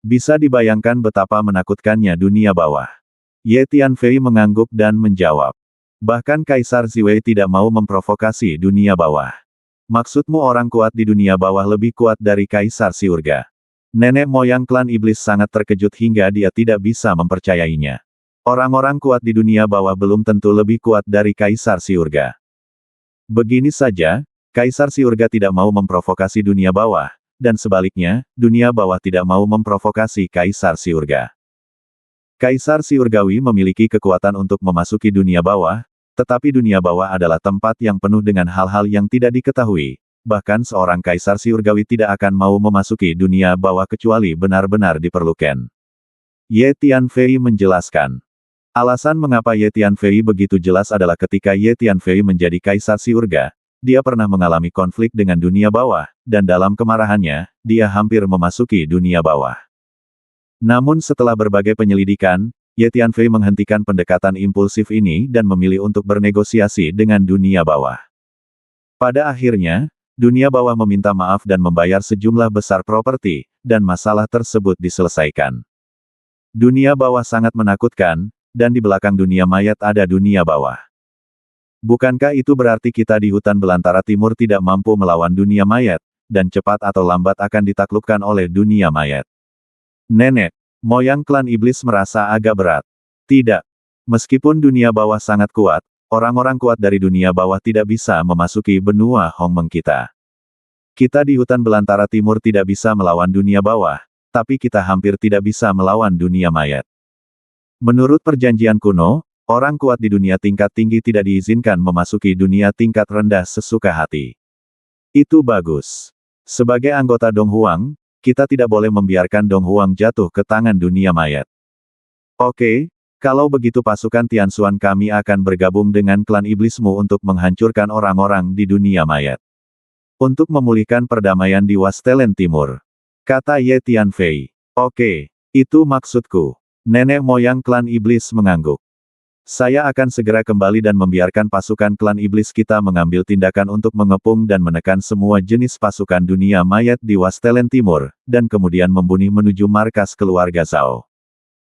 Bisa dibayangkan betapa menakutkannya dunia bawah. Ye Tianfei mengangguk dan menjawab. Bahkan Kaisar Ziwei tidak mau memprovokasi dunia bawah. Maksudmu orang kuat di dunia bawah lebih kuat dari Kaisar Surga? Nenek moyang klan iblis sangat terkejut hingga dia tidak bisa mempercayainya. Orang-orang kuat di dunia bawah belum tentu lebih kuat dari Kaisar Surga. Begini saja, Kaisar Surga tidak mau memprovokasi dunia bawah, dan sebaliknya, dunia bawah tidak mau memprovokasi Kaisar Surga. Kaisar Surgawi memiliki kekuatan untuk memasuki dunia bawah, tetapi dunia bawah adalah tempat yang penuh dengan hal-hal yang tidak diketahui. Bahkan seorang Kaisar Surgawi tidak akan mau memasuki dunia bawah kecuali benar-benar diperlukan. Ye Tianfei menjelaskan. Alasan mengapa Ye Tianfei begitu jelas adalah ketika Ye Tianfei menjadi Kaisar Surga, dia pernah mengalami konflik dengan dunia bawah, dan dalam kemarahannya, dia hampir memasuki dunia bawah. Namun setelah berbagai penyelidikan, Ye Tianfei menghentikan pendekatan impulsif ini dan memilih untuk bernegosiasi dengan dunia bawah. Pada akhirnya, dunia bawah meminta maaf dan membayar sejumlah besar properti, dan masalah tersebut diselesaikan. Dunia bawah sangat menakutkan, dan di belakang dunia mayat ada dunia bawah. Bukankah itu berarti kita di hutan belantara timur tidak mampu melawan dunia mayat, dan cepat atau lambat akan ditaklukkan oleh dunia mayat? Nenek moyang klan iblis merasa agak berat. Tidak. Meskipun dunia bawah sangat kuat, orang-orang kuat dari dunia bawah tidak bisa memasuki benua Hongmeng kita. Kita di hutan belantara timur tidak bisa melawan dunia bawah, tapi kita hampir tidak bisa melawan dunia mayat. Menurut perjanjian kuno, orang kuat di dunia tingkat tinggi tidak diizinkan memasuki dunia tingkat rendah sesuka hati. Itu bagus. Sebagai anggota Dong Huang, kita tidak boleh membiarkan Dong Huang jatuh ke tangan dunia mayat. Oke, kalau begitu pasukan Tianxuan kami akan bergabung dengan klan iblismu untuk menghancurkan orang-orang di dunia mayat. Untuk memulihkan perdamaian di Wastelen Timur. Kata Ye Tianfei. Oke, itu maksudku. Nenek moyang klan iblis mengangguk. Saya akan segera kembali dan membiarkan pasukan klan iblis kita mengambil tindakan untuk mengepung dan menekan semua jenis pasukan dunia mayat di Wastelen Timur, dan kemudian membunuh menuju markas keluarga Zhao.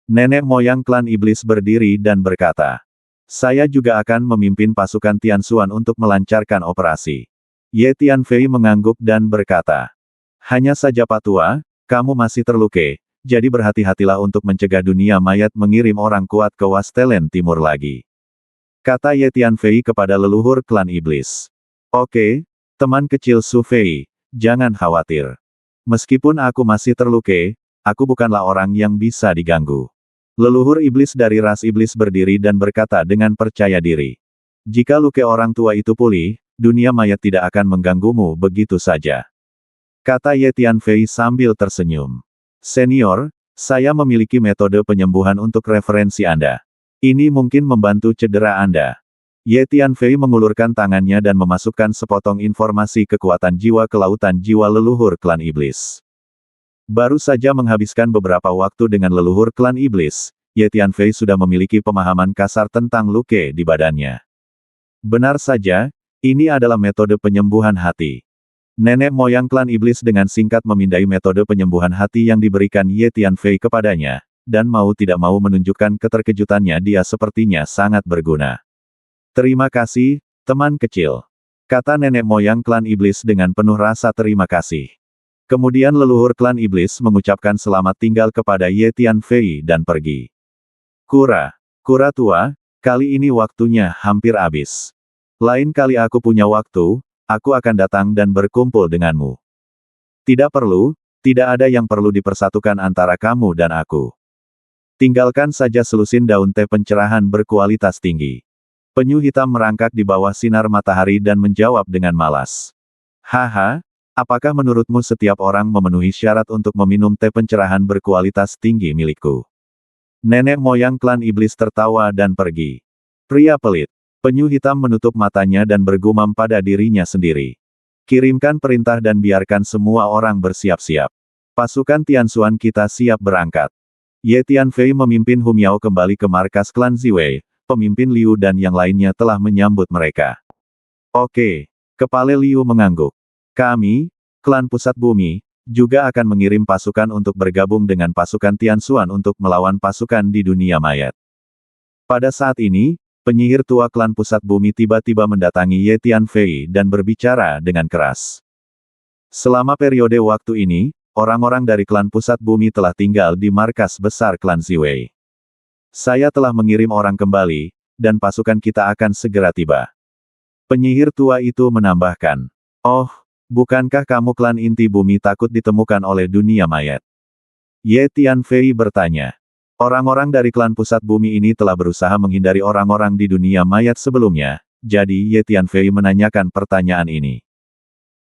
Nenek moyang klan iblis berdiri dan berkata, saya juga akan memimpin pasukan Tianxuan untuk melancarkan operasi. Ye Tianfei mengangguk dan berkata, hanya saja Pak Tua, kamu masih terluka. Jadi berhati-hatilah untuk mencegah dunia mayat mengirim orang kuat ke Wastelen Timur lagi. Kata Ye Tianfei kepada leluhur klan iblis. Oke, teman kecil Su Fei, jangan khawatir. Meskipun aku masih terluka, aku bukanlah orang yang bisa diganggu. Leluhur iblis dari ras iblis berdiri dan berkata dengan percaya diri. Jika luka orang tua itu pulih, dunia mayat tidak akan mengganggumu begitu saja. Kata Ye Tianfei sambil tersenyum. Senior, saya memiliki metode penyembuhan untuk referensi Anda. Ini mungkin membantu cedera Anda. Ye Tianfei mengulurkan tangannya dan memasukkan sepotong informasi kekuatan jiwa ke lautan jiwa leluhur klan iblis. Baru saja menghabiskan beberapa waktu dengan leluhur klan iblis, Ye Tianfei sudah memiliki pemahaman kasar tentang luka di badannya. Benar saja, ini adalah metode penyembuhan hati. Nenek moyang klan iblis dengan singkat memindai metode penyembuhan hati yang diberikan Ye Tianfei kepadanya, dan mau tidak mau menunjukkan keterkejutannya dia sepertinya sangat berguna. Terima kasih, teman kecil. Kata nenek moyang klan iblis dengan penuh rasa terima kasih. Kemudian leluhur klan iblis mengucapkan selamat tinggal kepada Ye Tianfei dan pergi. Kura tua, kali ini waktunya hampir habis. Lain kali aku punya waktu, aku akan datang dan berkumpul denganmu. Tidak perlu, tidak ada yang perlu dipersatukan antara kamu dan aku. Tinggalkan saja selusin daun teh pencerahan berkualitas tinggi. Penyu hitam merangkak di bawah sinar matahari dan menjawab dengan malas. Haha, apakah menurutmu setiap orang memenuhi syarat untuk meminum teh pencerahan berkualitas tinggi milikku? Nenek moyang klan iblis tertawa dan pergi. Pria pelit. Penyu hitam menutup matanya dan bergumam pada dirinya sendiri. Kirimkan perintah dan biarkan semua orang bersiap-siap. Pasukan Tianxuan kita siap berangkat. Ye Tianfei memimpin Hu Miao kembali ke markas klan Ziwei. Pemimpin Liu dan yang lainnya telah menyambut mereka. Oke, kepala Liu mengangguk. Kami, klan Pusat Bumi, juga akan mengirim pasukan untuk bergabung dengan pasukan Tianxuan untuk melawan pasukan di dunia mayat. Pada saat ini, penyihir tua klan Pusat Bumi tiba-tiba mendatangi Ye Tianfei dan berbicara dengan keras. Selama periode waktu ini, orang-orang dari klan Pusat Bumi telah tinggal di markas besar klan Ziwei. Saya telah mengirim orang kembali, dan pasukan kita akan segera tiba. Penyihir tua itu menambahkan. Oh, bukankah kamu klan inti bumi takut ditemukan oleh dunia mayat? Ye Tianfei bertanya. Orang-orang dari klan pusat bumi ini telah berusaha menghindari orang-orang di dunia mayat sebelumnya, jadi Ye Tianfei menanyakan pertanyaan ini.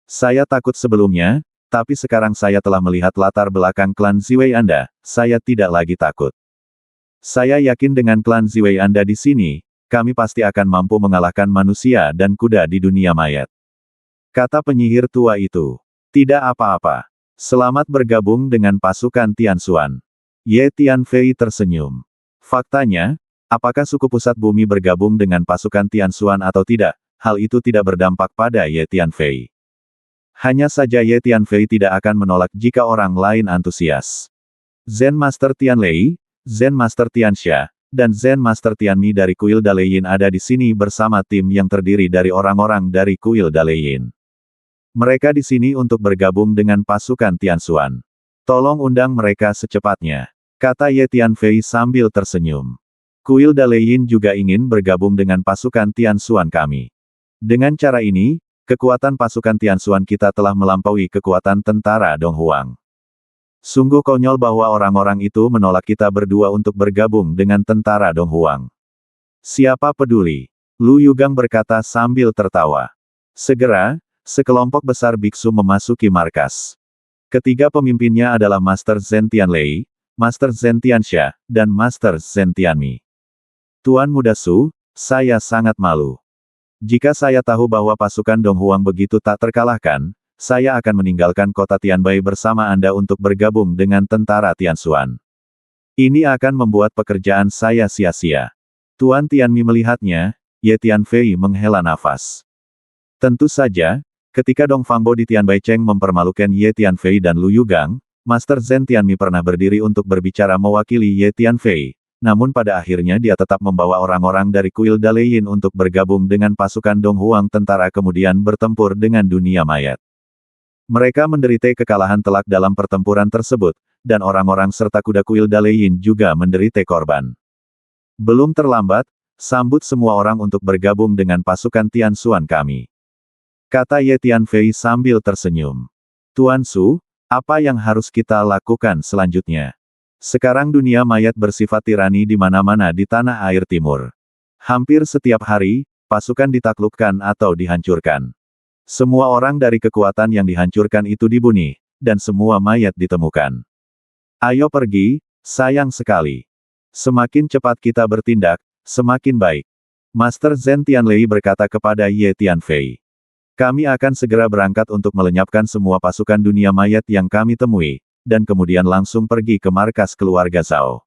Saya takut sebelumnya, tapi sekarang saya telah melihat latar belakang klan Ziwei Anda, saya tidak lagi takut. Saya yakin dengan klan Ziwei Anda di sini, kami pasti akan mampu mengalahkan manusia dan kuda di dunia mayat. Kata penyihir tua itu. Tidak apa-apa. Selamat bergabung dengan pasukan Tianxuan. Ye Tianfei tersenyum. Faktanya, apakah suku pusat bumi bergabung dengan pasukan Tianxuan atau tidak, hal itu tidak berdampak pada Ye Tianfei. Hanya saja Ye Tianfei tidak akan menolak jika orang lain antusias. Zen Master Tianlei, Zen Master Tianxia, dan Zen Master Tianmi dari Kuil Daliyin ada di sini bersama tim yang terdiri dari orang-orang dari Kuil Daliyin. Mereka di sini untuk bergabung dengan pasukan Tianxuan. Tolong undang mereka secepatnya, kata Ye Tianfei sambil tersenyum. Kuil Daliyin juga ingin bergabung dengan pasukan Tianxuan kami. Dengan cara ini, kekuatan pasukan Tianxuan kita telah melampaui kekuatan tentara Donghuang. Sungguh konyol bahwa orang-orang itu menolak kita berdua untuk bergabung dengan tentara Donghuang. Siapa peduli? Lu Yugang berkata sambil tertawa. Segera, sekelompok besar biksu memasuki markas. Ketiga pemimpinnya adalah Master Zen Tianlei, Master Zen Tianxia, dan Master Zen Tianmi. Tuan Muda Su, saya sangat malu. Jika saya tahu bahwa pasukan Donghuang begitu tak terkalahkan, saya akan meninggalkan kota Tianbai bersama Anda untuk bergabung dengan tentara Tianxuan. Ini akan membuat pekerjaan saya sia-sia. Tuan Tianmi melihatnya, Ye Tianfei menghela nafas. Tentu saja, ketika Dong Fangbo di Tianbai Cheng mempermalukan Ye Tianfei dan Lu Yugang, Master Zen Tianmi pernah berdiri untuk berbicara mewakili Ye Tianfei, namun pada akhirnya dia tetap membawa orang-orang dari Kuil Daliyin untuk bergabung dengan pasukan Donghuang tentara kemudian bertempur dengan dunia mayat. Mereka menderita kekalahan telak dalam pertempuran tersebut, dan orang-orang serta kuda Kuil Daliyin juga menderita korban. Belum terlambat, sambut semua orang untuk bergabung dengan pasukan Tianxuan kami. Kata Ye Tianfei sambil tersenyum. Tuan Su, apa yang harus kita lakukan selanjutnya? Sekarang dunia mayat bersifat tirani di mana-mana di tanah air timur. Hampir setiap hari, pasukan ditaklukkan atau dihancurkan. Semua orang dari kekuatan yang dihancurkan itu dibunuh, dan semua mayat ditemukan. Ayo pergi, sayang sekali. Semakin cepat kita bertindak, semakin baik. Master Zen Tianlei berkata kepada Ye Tianfei. Kami akan segera berangkat untuk melenyapkan semua pasukan dunia mayat yang kami temui, dan kemudian langsung pergi ke markas keluarga Zhao.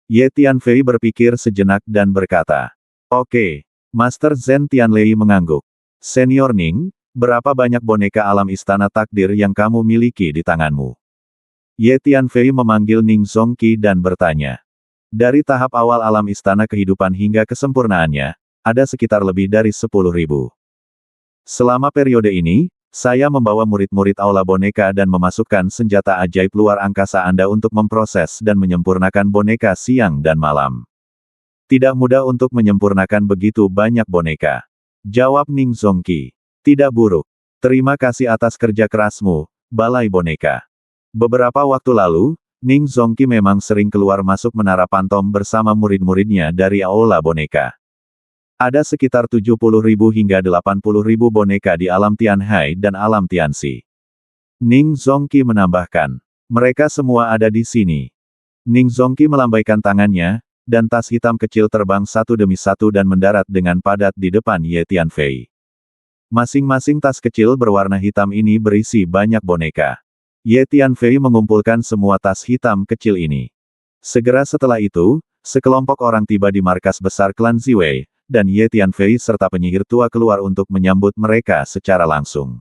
Ye Tianfei berpikir sejenak dan berkata, Oke. Master Zen Tianlei mengangguk. Senior Ning, berapa banyak boneka alam istana takdir yang kamu miliki di tanganmu? Ye Tianfei memanggil Ning Zongqi dan bertanya. Dari tahap awal alam istana kehidupan hingga kesempurnaannya, ada sekitar lebih dari 10.000. Selama periode ini, Saya membawa murid-murid aula boneka dan memasukkan senjata ajaib luar angkasa Anda untuk memproses dan menyempurnakan boneka siang dan malam. Tidak mudah untuk menyempurnakan begitu banyak boneka. Jawab Ning Zongqi. Tidak buruk. Terima kasih atas kerja kerasmu, Balai Boneka. Beberapa waktu lalu, Ning Zongqi memang sering keluar masuk menara pantom bersama murid-muridnya dari aula boneka. Ada sekitar 70.000 hingga 80.000 boneka di alam Tianhai dan alam Tianxi. Ning Zongqi menambahkan, mereka semua ada di sini. Ning Zongqi melambaikan tangannya, dan tas hitam kecil terbang satu demi satu dan mendarat dengan padat di depan Ye Tianfei. Masing-masing tas kecil berwarna hitam ini berisi banyak boneka. Ye Tianfei mengumpulkan semua tas hitam kecil ini. Segera setelah itu, sekelompok orang tiba di markas besar klan Ziwei, dan Ye Tianfei serta penyihir tua keluar untuk menyambut mereka secara langsung.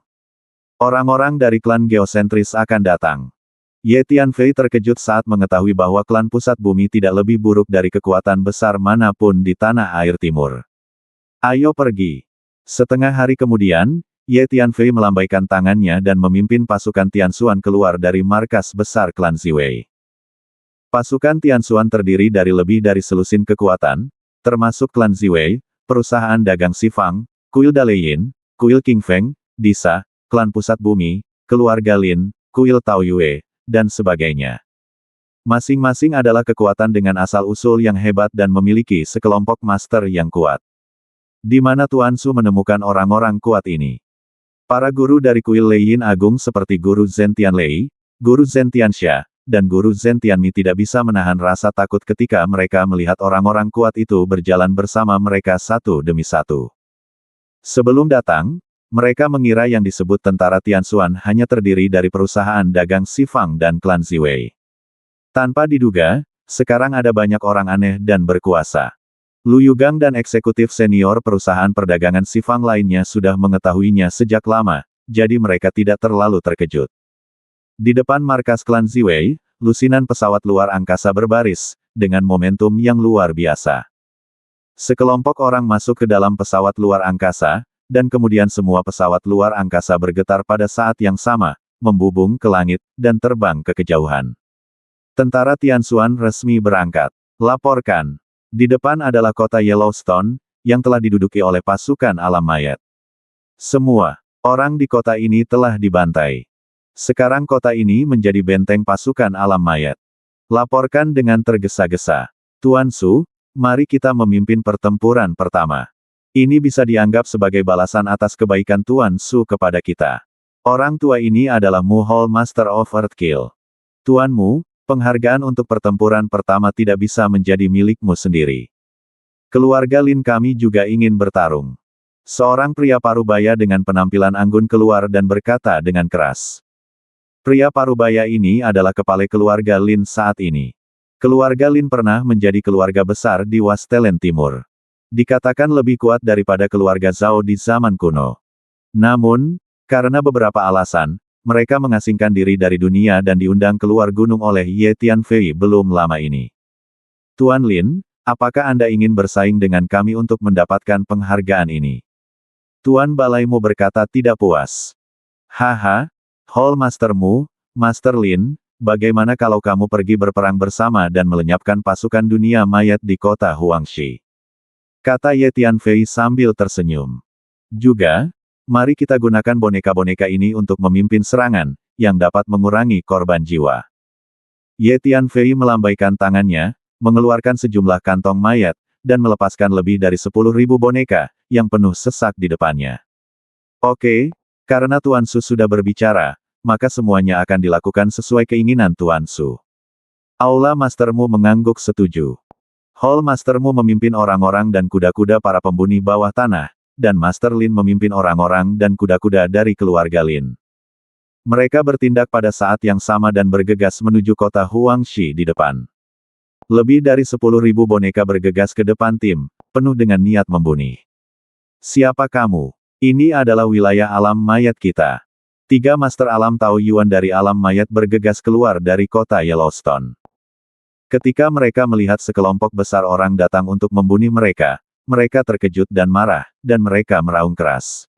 Orang-orang dari klan geosentris akan datang. Ye Tianfei terkejut saat mengetahui bahwa klan pusat bumi tidak lebih buruk dari kekuatan besar manapun di tanah air timur. Ayo pergi. Setengah hari kemudian, Ye Tianfei melambaikan tangannya dan memimpin pasukan Tianxuan keluar dari markas besar klan Ziwei. Pasukan Tianxuan terdiri dari lebih dari selusin kekuatan, termasuk klan Ziwei, perusahaan dagang Xifang, kuil Daleyin, kuil Qingfeng, Disa, klan pusat bumi, keluarga Lin, kuil Taoyue, dan sebagainya. Masing-masing adalah kekuatan dengan asal-usul yang hebat dan memiliki sekelompok master yang kuat. Di mana Tuan Su menemukan orang-orang kuat ini? Para guru dari kuil Leiyin Agung seperti Guru Zhen Tianlei, Guru Zhen Tianxia, dan Guru Zhen Tianmi tidak bisa menahan rasa takut ketika mereka melihat orang-orang kuat itu berjalan bersama mereka satu demi satu. Sebelum datang, mereka mengira yang disebut tentara Tianxuan hanya terdiri dari perusahaan dagang Xifang dan klan Ziwei. Tanpa diduga, sekarang ada banyak orang aneh dan berkuasa. Lu Yugang dan eksekutif senior perusahaan perdagangan Xifang lainnya sudah mengetahuinya sejak lama, jadi mereka tidak terlalu terkejut. Di depan markas klan Ziwei, lusinan pesawat luar angkasa berbaris, dengan momentum yang luar biasa. Sekelompok orang masuk ke dalam pesawat luar angkasa, dan kemudian semua pesawat luar angkasa bergetar pada saat yang sama, membubung ke langit, dan terbang ke kejauhan. Tentara Tianxuan resmi berangkat. Laporkan. Di depan adalah kota Yellowstone, yang telah diduduki oleh pasukan alam mayat. Semua orang di kota ini telah dibantai. Sekarang kota ini menjadi benteng pasukan alam mayat. Laporkan dengan tergesa-gesa. Tuan Su, mari kita memimpin pertempuran pertama. Ini bisa dianggap sebagai balasan atas kebaikan Tuan Su kepada kita. Orang tua ini adalah Mu Hall Master of Earthkill. Tuan Mu, penghargaan untuk pertempuran pertama tidak bisa menjadi milikmu sendiri. Keluarga Lin kami juga ingin bertarung. Seorang pria parubaya dengan penampilan anggun keluar dan berkata dengan keras. Pria parubaya ini adalah kepala keluarga Lin saat ini. Keluarga Lin pernah menjadi keluarga besar di Wastelen Timur. Dikatakan lebih kuat daripada keluarga Zhao di zaman kuno. Namun, karena beberapa alasan, mereka mengasingkan diri dari dunia dan diundang keluar gunung oleh Ye Tianfei belum lama ini. Tuan Lin, apakah Anda ingin bersaing dengan kami untuk mendapatkan penghargaan ini? Tuan Balaimu berkata tidak puas. Haha. Hall Mastermu, Master Lin, bagaimana kalau kamu pergi berperang bersama dan melenyapkan pasukan dunia mayat di kota Huangshi? Kata Ye Tianfei sambil tersenyum. Juga, mari kita gunakan boneka-boneka ini untuk memimpin serangan, yang dapat mengurangi korban jiwa. Ye Tianfei melambaikan tangannya, mengeluarkan sejumlah kantong mayat, dan melepaskan lebih dari 10.000 boneka, yang penuh sesak di depannya. Oke, karena Tuan Su sudah berbicara, maka semuanya akan dilakukan sesuai keinginan Tuan Su. Aula Mastermu mengangguk setuju. Hall Mastermu memimpin orang-orang dan kuda-kuda para pembuni bawah tanah, dan Master Lin memimpin orang-orang dan kuda-kuda dari keluarga Lin. Mereka bertindak pada saat yang sama dan bergegas menuju kota Huangshi di depan. Lebih dari 10.000 boneka bergegas ke depan tim, penuh dengan niat membunuh. Siapa kamu? Ini adalah wilayah alam mayat kita. 3 Master Alam Tao Yuan dari alam mayat bergegas keluar dari kota Yellowstone. Ketika mereka melihat sekelompok besar orang datang untuk membunuh mereka, mereka terkejut dan marah, dan mereka meraung keras.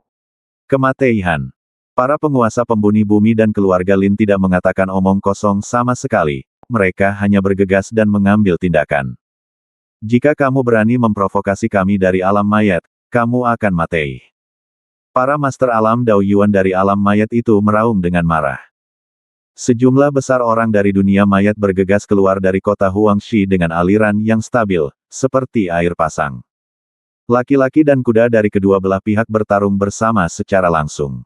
Kematian. Para penguasa pembuni bumi dan keluarga Lin tidak mengatakan omong kosong sama sekali, mereka hanya bergegas dan mengambil tindakan. Jika kamu berani memprovokasi kami dari alam mayat, kamu akan mati. Para master alam Dao Yuan dari alam mayat itu meraung dengan marah. Sejumlah besar orang dari dunia mayat bergegas keluar dari kota Huangshi dengan aliran yang stabil, seperti air pasang. Laki-laki dan kuda dari kedua belah pihak bertarung bersama secara langsung.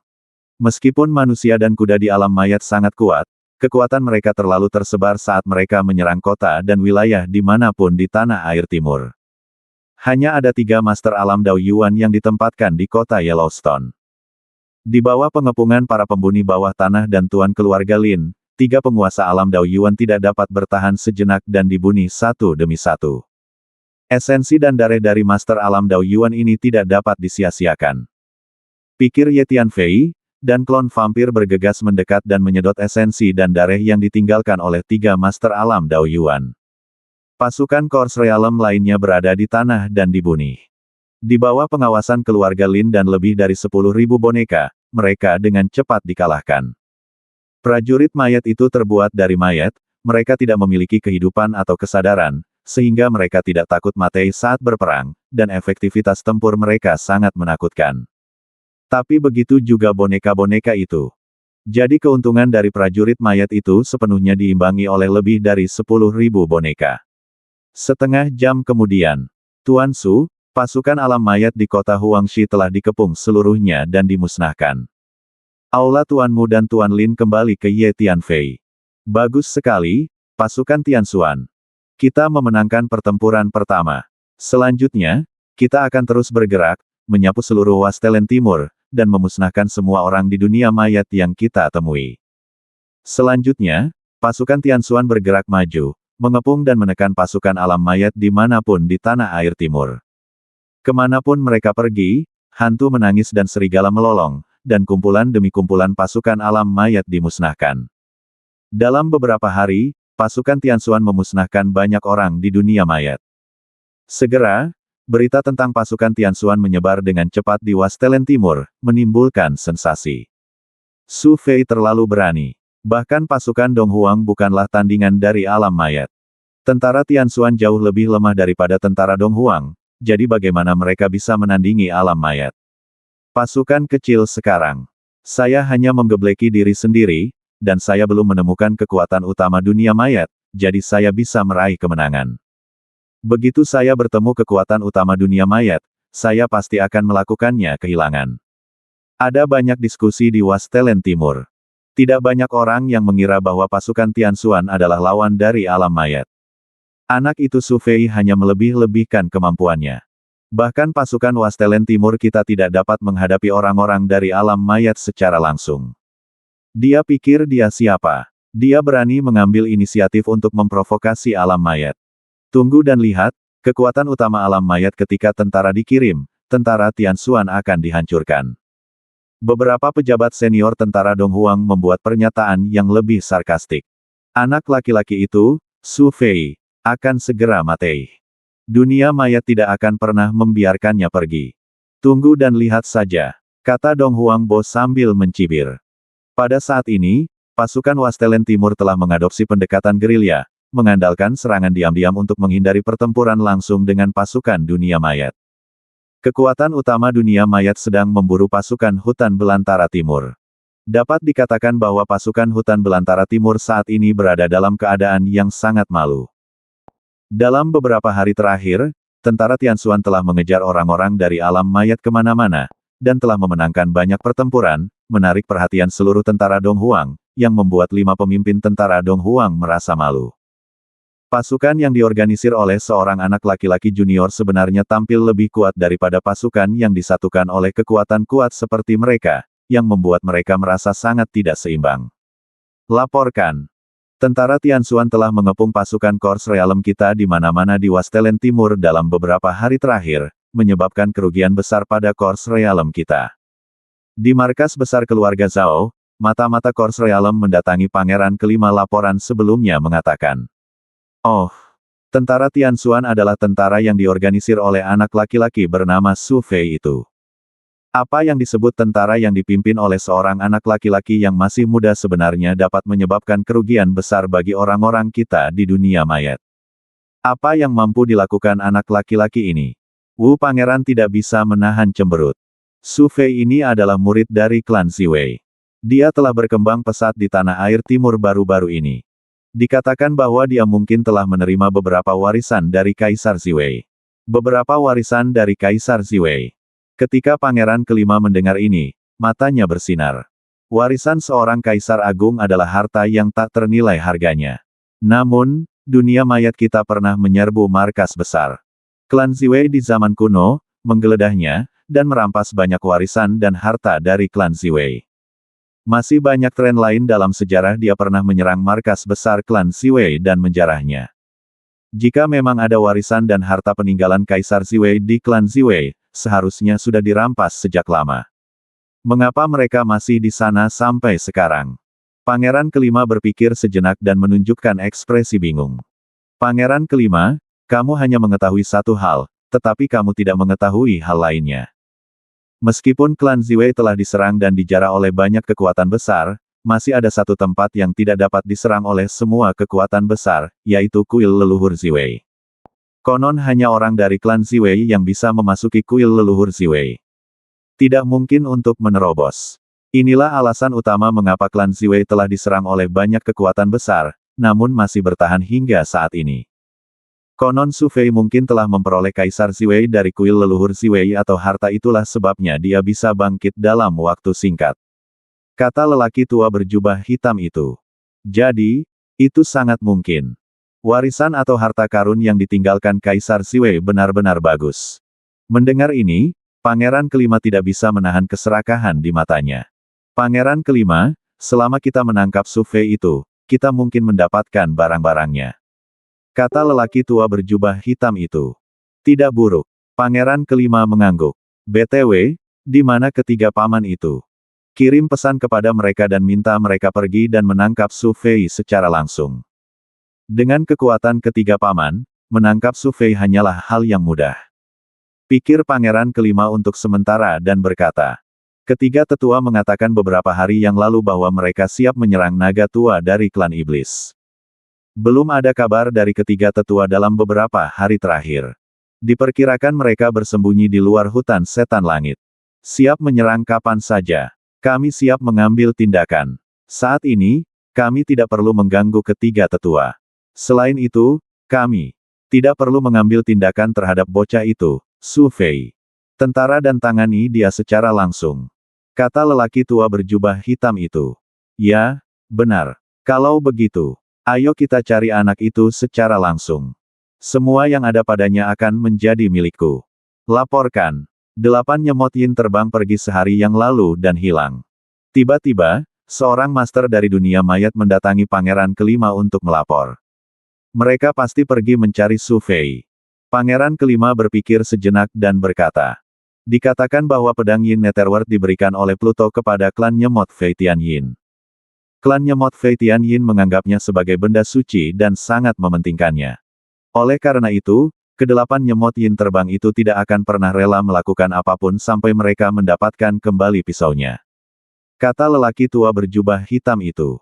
Meskipun manusia dan kuda di alam mayat sangat kuat, kekuatan mereka terlalu tersebar saat mereka menyerang kota dan wilayah dimanapun di tanah air timur. Hanya ada 3 master alam Dao Yuan yang ditempatkan di kota Yellowstone. Di bawah pengepungan para pembuni bawah tanah dan tuan keluarga Lin, 3 penguasa alam Dao Yuan tidak dapat bertahan sejenak dan dibunuh satu demi satu. Esensi dan darah dari master alam Dao Yuan ini tidak dapat disia-siakan. Pikir Ye Tianfei, dan klon vampir bergegas mendekat dan menyedot esensi dan darah yang ditinggalkan oleh 3 master alam Dao Yuan. Pasukan Corps Realm lainnya berada di tanah dan dibunuh. Di bawah pengawasan keluarga Lin dan lebih dari 10.000 boneka, mereka dengan cepat dikalahkan. Prajurit mayat itu terbuat dari mayat, mereka tidak memiliki kehidupan atau kesadaran, sehingga mereka tidak takut mati saat berperang, dan efektivitas tempur mereka sangat menakutkan. Tapi begitu juga boneka-boneka itu. Jadi keuntungan dari prajurit mayat itu sepenuhnya diimbangi oleh lebih dari 10.000 boneka. Setengah jam kemudian, Tuan Su, pasukan alam mayat di kota Huangshi telah dikepung seluruhnya dan dimusnahkan. Aula Tuanmu dan Tuan Lin kembali ke Ye Tianfei. Bagus sekali, pasukan Tianxuan. Kita memenangkan pertempuran pertama. Selanjutnya, kita akan terus bergerak, menyapu seluruh Wastelen Timur, dan memusnahkan semua orang di dunia mayat yang kita temui. Selanjutnya, pasukan Tianxuan bergerak maju, mengepung dan menekan pasukan alam mayat dimanapun di tanah air timur. Kemanapun mereka pergi, hantu menangis dan serigala melolong, dan kumpulan demi kumpulan pasukan alam mayat dimusnahkan. Dalam beberapa hari, pasukan Tianxuan memusnahkan banyak orang di dunia mayat. Segera, berita tentang pasukan Tianxuan menyebar dengan cepat di Wastelen Timur, menimbulkan sensasi. Su Fei terlalu berani. Bahkan pasukan Dong Huang bukanlah tandingan dari alam mayat. Tentara Tianxuan jauh lebih lemah daripada tentara Dong Huang, jadi bagaimana mereka bisa menandingi alam mayat? Pasukan kecil sekarang. Saya hanya menggebleki diri sendiri, dan saya belum menemukan kekuatan utama dunia mayat, jadi saya bisa meraih kemenangan. Begitu saya bertemu kekuatan utama dunia mayat, saya pasti akan melakukannya kehilangan. Ada banyak diskusi di Wastelen Timur. Tidak banyak orang yang mengira bahwa pasukan Tianxuan adalah lawan dari alam mayat. Anak itu Su Fei hanya melebih-lebihkan kemampuannya. Bahkan pasukan Wastelen Timur kita tidak dapat menghadapi orang-orang dari alam mayat secara langsung. Dia pikir dia siapa? Dia berani mengambil inisiatif untuk memprovokasi alam mayat. Tunggu dan lihat, kekuatan utama alam mayat ketika tentara dikirim, tentara Tianxuan akan dihancurkan. Beberapa pejabat senior tentara Dong Huang membuat pernyataan yang lebih sarkastik. Anak laki-laki itu, Su Fei, akan segera mati. Dunia mayat tidak akan pernah membiarkannya pergi. Tunggu dan lihat saja, kata Dong Huang Bo sambil mencibir. Pada saat ini, pasukan Wastelen Timur telah mengadopsi pendekatan gerilya, mengandalkan serangan diam-diam untuk menghindari pertempuran langsung dengan pasukan dunia mayat. Kekuatan utama dunia mayat sedang memburu pasukan hutan belantara timur. Dapat dikatakan bahwa pasukan hutan belantara timur saat ini berada dalam keadaan yang sangat malu. Dalam beberapa hari terakhir, tentara Tianxuan telah mengejar orang-orang dari alam mayat kemana-mana, dan telah memenangkan banyak pertempuran, menarik perhatian seluruh tentara Dong Huang, yang membuat 5 pemimpin tentara Dong Huang merasa malu. Pasukan yang diorganisir oleh seorang anak laki-laki junior sebenarnya tampil lebih kuat daripada pasukan yang disatukan oleh kekuatan kuat seperti mereka, yang membuat mereka merasa sangat tidak seimbang. Laporkan. Tentara Tianxuan telah mengepung pasukan Corps Realm kita di mana-mana di Wastelen Timur dalam beberapa hari terakhir, menyebabkan kerugian besar pada Corps Realm kita. Di markas besar keluarga Zhao, mata-mata Corps Realm mendatangi pangeran kelima. Laporan sebelumnya mengatakan, "Oh, tentara Tianxuan adalah tentara yang diorganisir oleh anak laki-laki bernama Su Fei itu. Apa yang disebut tentara yang dipimpin oleh seorang anak laki-laki yang masih muda sebenarnya dapat menyebabkan kerugian besar bagi orang-orang kita di dunia mayat. Apa yang mampu dilakukan anak laki-laki ini? Wu Pangeran tidak bisa menahan cemberut. Su Fei ini adalah murid dari klan Ziwei. Dia telah berkembang pesat di tanah air timur baru-baru ini. Dikatakan bahwa dia mungkin telah menerima beberapa warisan dari Kaisar Ziwei. Beberapa warisan dari Kaisar Ziwei. Ketika Pangeran kelima mendengar ini, matanya bersinar. Warisan seorang Kaisar Agung adalah harta yang tak ternilai harganya. Namun, dunia mayat kita pernah menyerbu markas besar. Klan Ziwei di zaman kuno, menggeledahnya, dan merampas banyak warisan dan harta dari klan Ziwei. Masih banyak tren lain dalam sejarah dia pernah menyerang markas besar klan Ziwei dan menjarahnya. Jika memang ada warisan dan harta peninggalan Kaisar Ziwei di klan Ziwei, seharusnya sudah dirampas sejak lama. Mengapa mereka masih di sana sampai sekarang? Pangeran kelima berpikir sejenak dan menunjukkan ekspresi bingung. Pangeran kelima, kamu hanya mengetahui satu hal, tetapi kamu tidak mengetahui hal lainnya. Meskipun klan Ziwei telah diserang dan dijara oleh banyak kekuatan besar, masih ada satu tempat yang tidak dapat diserang oleh semua kekuatan besar, yaitu kuil leluhur Ziwei. Konon hanya orang dari klan Ziwei yang bisa memasuki kuil leluhur Ziwei. Tidak mungkin untuk menerobos. Inilah alasan utama mengapa klan Ziwei telah diserang oleh banyak kekuatan besar, namun masih bertahan hingga saat ini. Konon Su Fei mungkin telah memperoleh Kaisar Ziwei dari kuil leluhur Ziwei atau harta itulah sebabnya dia bisa bangkit dalam waktu singkat. Kata lelaki tua berjubah hitam itu. Jadi, itu sangat mungkin. Warisan atau harta karun yang ditinggalkan Kaisar Ziwei benar-benar bagus. Mendengar ini, Pangeran kelima tidak bisa menahan keserakahan di matanya. Pangeran kelima, selama kita menangkap Su Fei itu, kita mungkin mendapatkan barang-barangnya. Kata lelaki tua berjubah hitam itu. Tidak buruk. Pangeran kelima mengangguk. BTW, di mana ketiga paman itu? Kirim pesan kepada mereka dan minta mereka pergi dan menangkap Su Fei secara langsung. Dengan kekuatan ketiga paman, menangkap Su Fei hanyalah hal yang mudah. Pikir pangeran kelima untuk sementara dan berkata. Ketiga tetua mengatakan beberapa hari yang lalu bahwa mereka siap menyerang naga tua dari klan iblis. Belum ada kabar dari ketiga tetua dalam beberapa hari terakhir. Diperkirakan mereka bersembunyi di luar hutan setan langit. Siap menyerang kapan saja. Kami siap mengambil tindakan. Saat ini, kami tidak perlu mengganggu ketiga tetua. Selain itu, kami tidak perlu mengambil tindakan terhadap bocah itu, Su Fei. Tentara dan tangani dia secara langsung. Kata lelaki tua berjubah hitam itu. Ya, benar. Kalau begitu, ayo kita cari anak itu secara langsung. Semua yang ada padanya akan menjadi milikku. Laporkan. 8 nyemot yin terbang pergi sehari yang lalu dan hilang. Tiba-tiba, seorang master dari dunia mayat mendatangi pangeran kelima untuk melapor. Mereka pasti pergi mencari Su Fei. Pangeran kelima berpikir sejenak dan berkata. Dikatakan bahwa pedang Yin Netherworld diberikan oleh Pluto kepada klan Nyemot Fei Tian Yin. Klan Nyemot Fei Tian Yin menganggapnya sebagai benda suci dan sangat mementingkannya. Oleh karena itu, kedelapan Nyemot Yin terbang itu tidak akan pernah rela melakukan apapun sampai mereka mendapatkan kembali pisaunya. Kata lelaki tua berjubah hitam itu.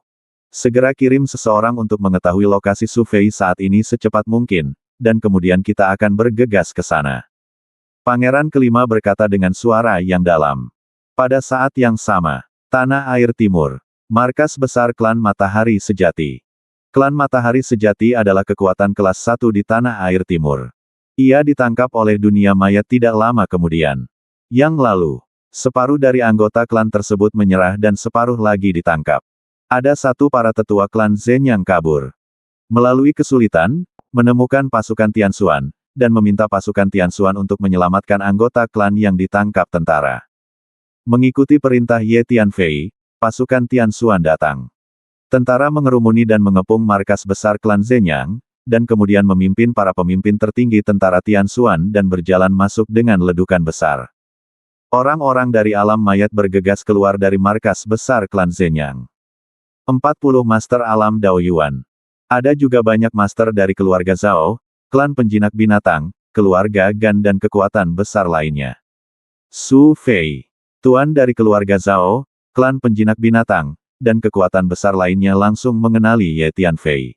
Segera kirim seseorang untuk mengetahui lokasi Su Fei saat ini secepat mungkin, dan kemudian kita akan bergegas ke sana. Pangeran kelima berkata dengan suara yang dalam. Pada saat yang sama, tanah air timur, markas besar klan Matahari Sejati. Klan Matahari Sejati adalah kekuatan kelas 1 di tanah air timur. Ia ditangkap oleh dunia mayat tidak lama kemudian. Yang lalu, separuh dari anggota klan tersebut menyerah dan separuh lagi ditangkap. Ada satu para tetua klan Zen yang kabur. Melalui kesulitan, menemukan pasukan Tianxuan, dan meminta pasukan Tianxuan untuk menyelamatkan anggota klan yang ditangkap tentara. Mengikuti perintah Ye Tianfei, pasukan Tianxuan datang. Tentara mengerumuni dan mengepung markas besar klan Zenyang, dan kemudian memimpin para pemimpin tertinggi tentara Tianxuan dan berjalan masuk dengan ledukan besar. Orang-orang dari alam mayat bergegas keluar dari markas besar klan Zenyang. 40 Master Alam Dao Yuan. Ada juga banyak master dari keluarga Zhao, klan penjinak binatang, keluarga Gan dan kekuatan besar lainnya. Su Fei. Tuan dari keluarga Zhao, klan penjinak binatang, dan kekuatan besar lainnya langsung mengenali Ye Tianfei.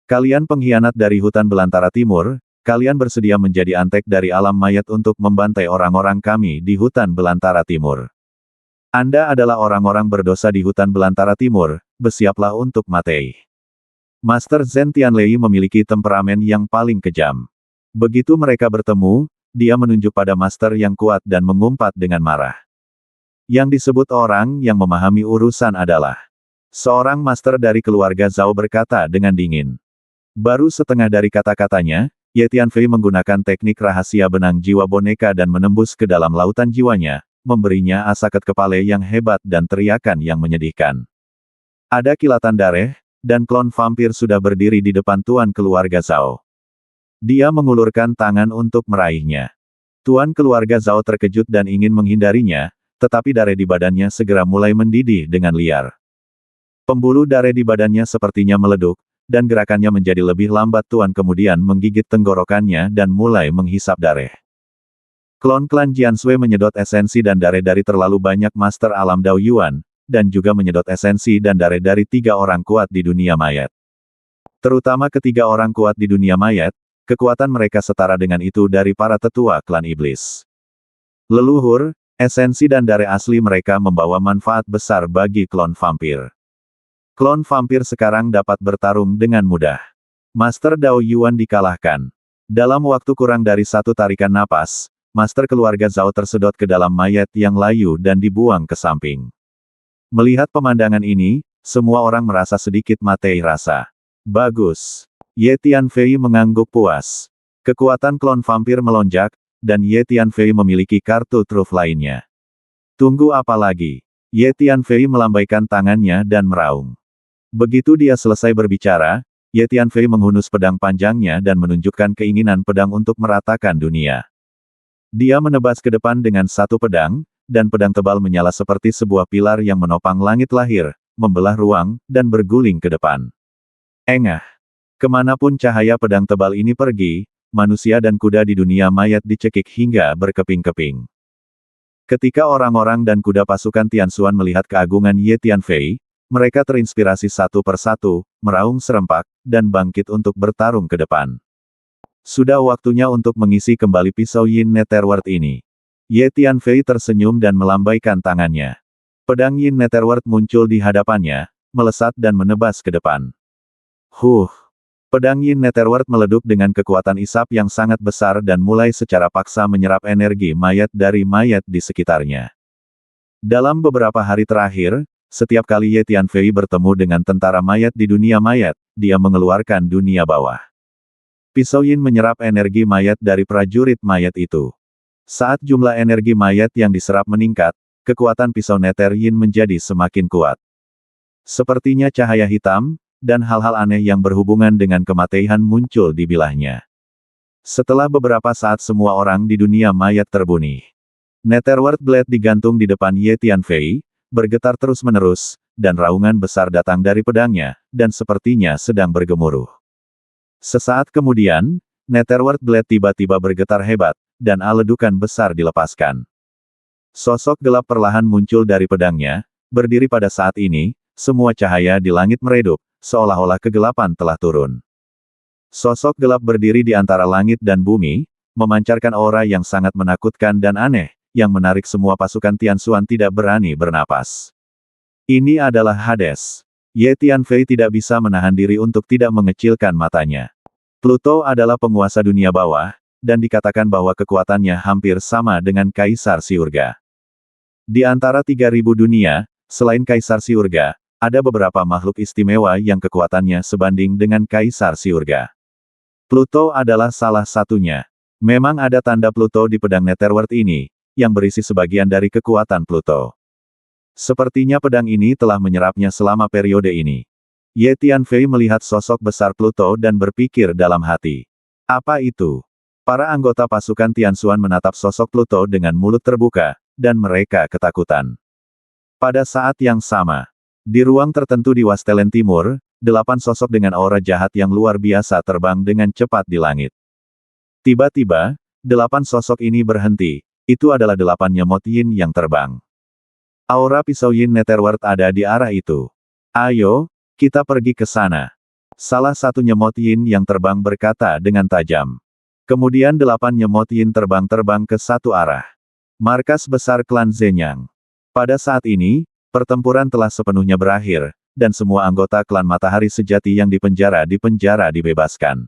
Kalian pengkhianat dari hutan belantara timur, kalian bersedia menjadi antek dari alam mayat untuk membantai orang-orang kami di hutan belantara timur. Anda adalah orang-orang berdosa di hutan belantara timur, bersiaplah untuk mati. Master Zhen Tianlei memiliki temperamen yang paling kejam. Begitu mereka bertemu, dia menunjuk pada master yang kuat dan mengumpat dengan marah. Yang disebut orang yang memahami urusan adalah seorang master dari keluarga Zhao berkata dengan dingin. Baru setengah dari kata-katanya, Ye Tianfei menggunakan teknik rahasia benang jiwa boneka dan menembus ke dalam lautan jiwanya, memberinya asaket kepala yang hebat dan teriakan yang menyedihkan. Ada kilatan darah, dan klon vampir sudah berdiri di depan tuan keluarga Zhao. Dia mengulurkan tangan untuk meraihnya. Tuan keluarga Zhao terkejut dan ingin menghindarinya, tetapi darah di badannya segera mulai mendidih dengan liar. Pembuluh darah di badannya sepertinya meleduk, dan gerakannya menjadi lebih lambat. Tuan kemudian menggigit tenggorokannya dan mulai menghisap darah. Klon klan Jianshui menyedot esensi dan darah dari terlalu banyak master alam Dao Yuan, dan juga menyedot esensi dan darah dari 3 orang kuat di dunia mayat. Terutama ketiga orang kuat di dunia mayat, kekuatan mereka setara dengan itu dari para tetua klan iblis. Leluhur, esensi dan darah asli mereka membawa manfaat besar bagi klon vampir. Klon vampir sekarang dapat bertarung dengan mudah. Master Dao Yuan dikalahkan. Dalam waktu kurang dari 1 tarikan napas, master keluarga Zhao tersedot ke dalam mayat yang layu dan dibuang ke samping. Melihat pemandangan ini, semua orang merasa sedikit mati rasa. Bagus. Ye Tianfei mengangguk puas. Kekuatan klon vampir melonjak, dan Ye Tianfei memiliki kartu truf lainnya. Tunggu apa lagi? Ye Tianfei melambaikan tangannya dan meraung. Begitu dia selesai berbicara, Ye Tianfei menghunus pedang panjangnya dan menunjukkan keinginan pedang untuk meratakan dunia. Dia menebas ke depan dengan satu pedang, dan pedang tebal menyala seperti sebuah pilar yang menopang langit lahir, membelah ruang, dan berguling ke depan. Engah! Kemanapun cahaya pedang tebal ini pergi, manusia dan kuda di dunia mayat dicekik hingga berkeping-keping. Ketika orang-orang dan kuda pasukan Tianxuan melihat keagungan Ye Tianfei, mereka terinspirasi satu persatu, meraung serempak, dan bangkit untuk bertarung ke depan. Sudah waktunya untuk mengisi kembali pisau Yin Netherworld ini. Ye Tianfei tersenyum dan melambaikan tangannya. Pedang Yin Netherworld muncul di hadapannya, melesat dan menebas ke depan. Pedang Yin Netherworld meleduk dengan kekuatan isap yang sangat besar dan mulai secara paksa menyerap energi mayat dari mayat di sekitarnya. Dalam beberapa hari terakhir, setiap kali Ye Tianfei bertemu dengan tentara mayat di dunia mayat, dia mengeluarkan dunia bawah. Pisau Yin menyerap energi mayat dari prajurit mayat itu. Saat jumlah energi mayat yang diserap meningkat, kekuatan pisau Nether Yin menjadi semakin kuat. Sepertinya cahaya hitam, dan hal-hal aneh yang berhubungan dengan kematian muncul di bilahnya. Setelah beberapa saat semua orang di dunia mayat terbunuh. Netherworld Blade digantung di depan Ye Tianfei, bergetar terus-menerus, dan raungan besar datang dari pedangnya, dan sepertinya sedang bergemuruh. Sesaat kemudian, Netherworld Blade tiba-tiba bergetar hebat, dan ledukan besar dilepaskan. Sosok gelap perlahan muncul dari pedangnya, berdiri pada saat ini, semua cahaya di langit meredup, seolah-olah kegelapan telah turun. Sosok gelap berdiri di antara langit dan bumi, memancarkan aura yang sangat menakutkan dan aneh, yang menarik semua pasukan Tianxuan tidak berani bernapas. Ini adalah Hades. Ye Tianfei tidak bisa menahan diri untuk tidak mengecilkan matanya. Pluto adalah penguasa dunia bawah, dan dikatakan bahwa kekuatannya hampir sama dengan Kaisar Siurga. Di antara 3.000 dunia, selain Kaisar Siurga, ada beberapa makhluk istimewa yang kekuatannya sebanding dengan Kaisar Siurga. Pluto adalah salah satunya. Memang ada tanda Pluto di pedang Netherworld ini, yang berisi sebagian dari kekuatan Pluto. Sepertinya pedang ini telah menyerapnya selama periode ini. Ye Tianfei melihat sosok besar Pluto dan berpikir dalam hati. Apa itu? Para anggota pasukan Tianxuan menatap sosok Pluto dengan mulut terbuka, dan mereka ketakutan. Pada saat yang sama, di ruang tertentu di Wastelen Timur, 8 sosok dengan aura jahat yang luar biasa terbang dengan cepat di langit. Tiba-tiba, 8 sosok ini berhenti, Itu adalah 8 nyemot yin yang terbang. Aura pisau yin Netherworld ada di arah itu. Ayo, kita pergi ke sana. Salah satu nyemot yin yang terbang berkata dengan tajam. Kemudian 8 nyemot yin terbang ke satu arah. Markas besar klan Zenyang. Pada saat ini, pertempuran telah sepenuhnya berakhir, dan semua anggota klan Matahari Sejati yang dipenjara dibebaskan.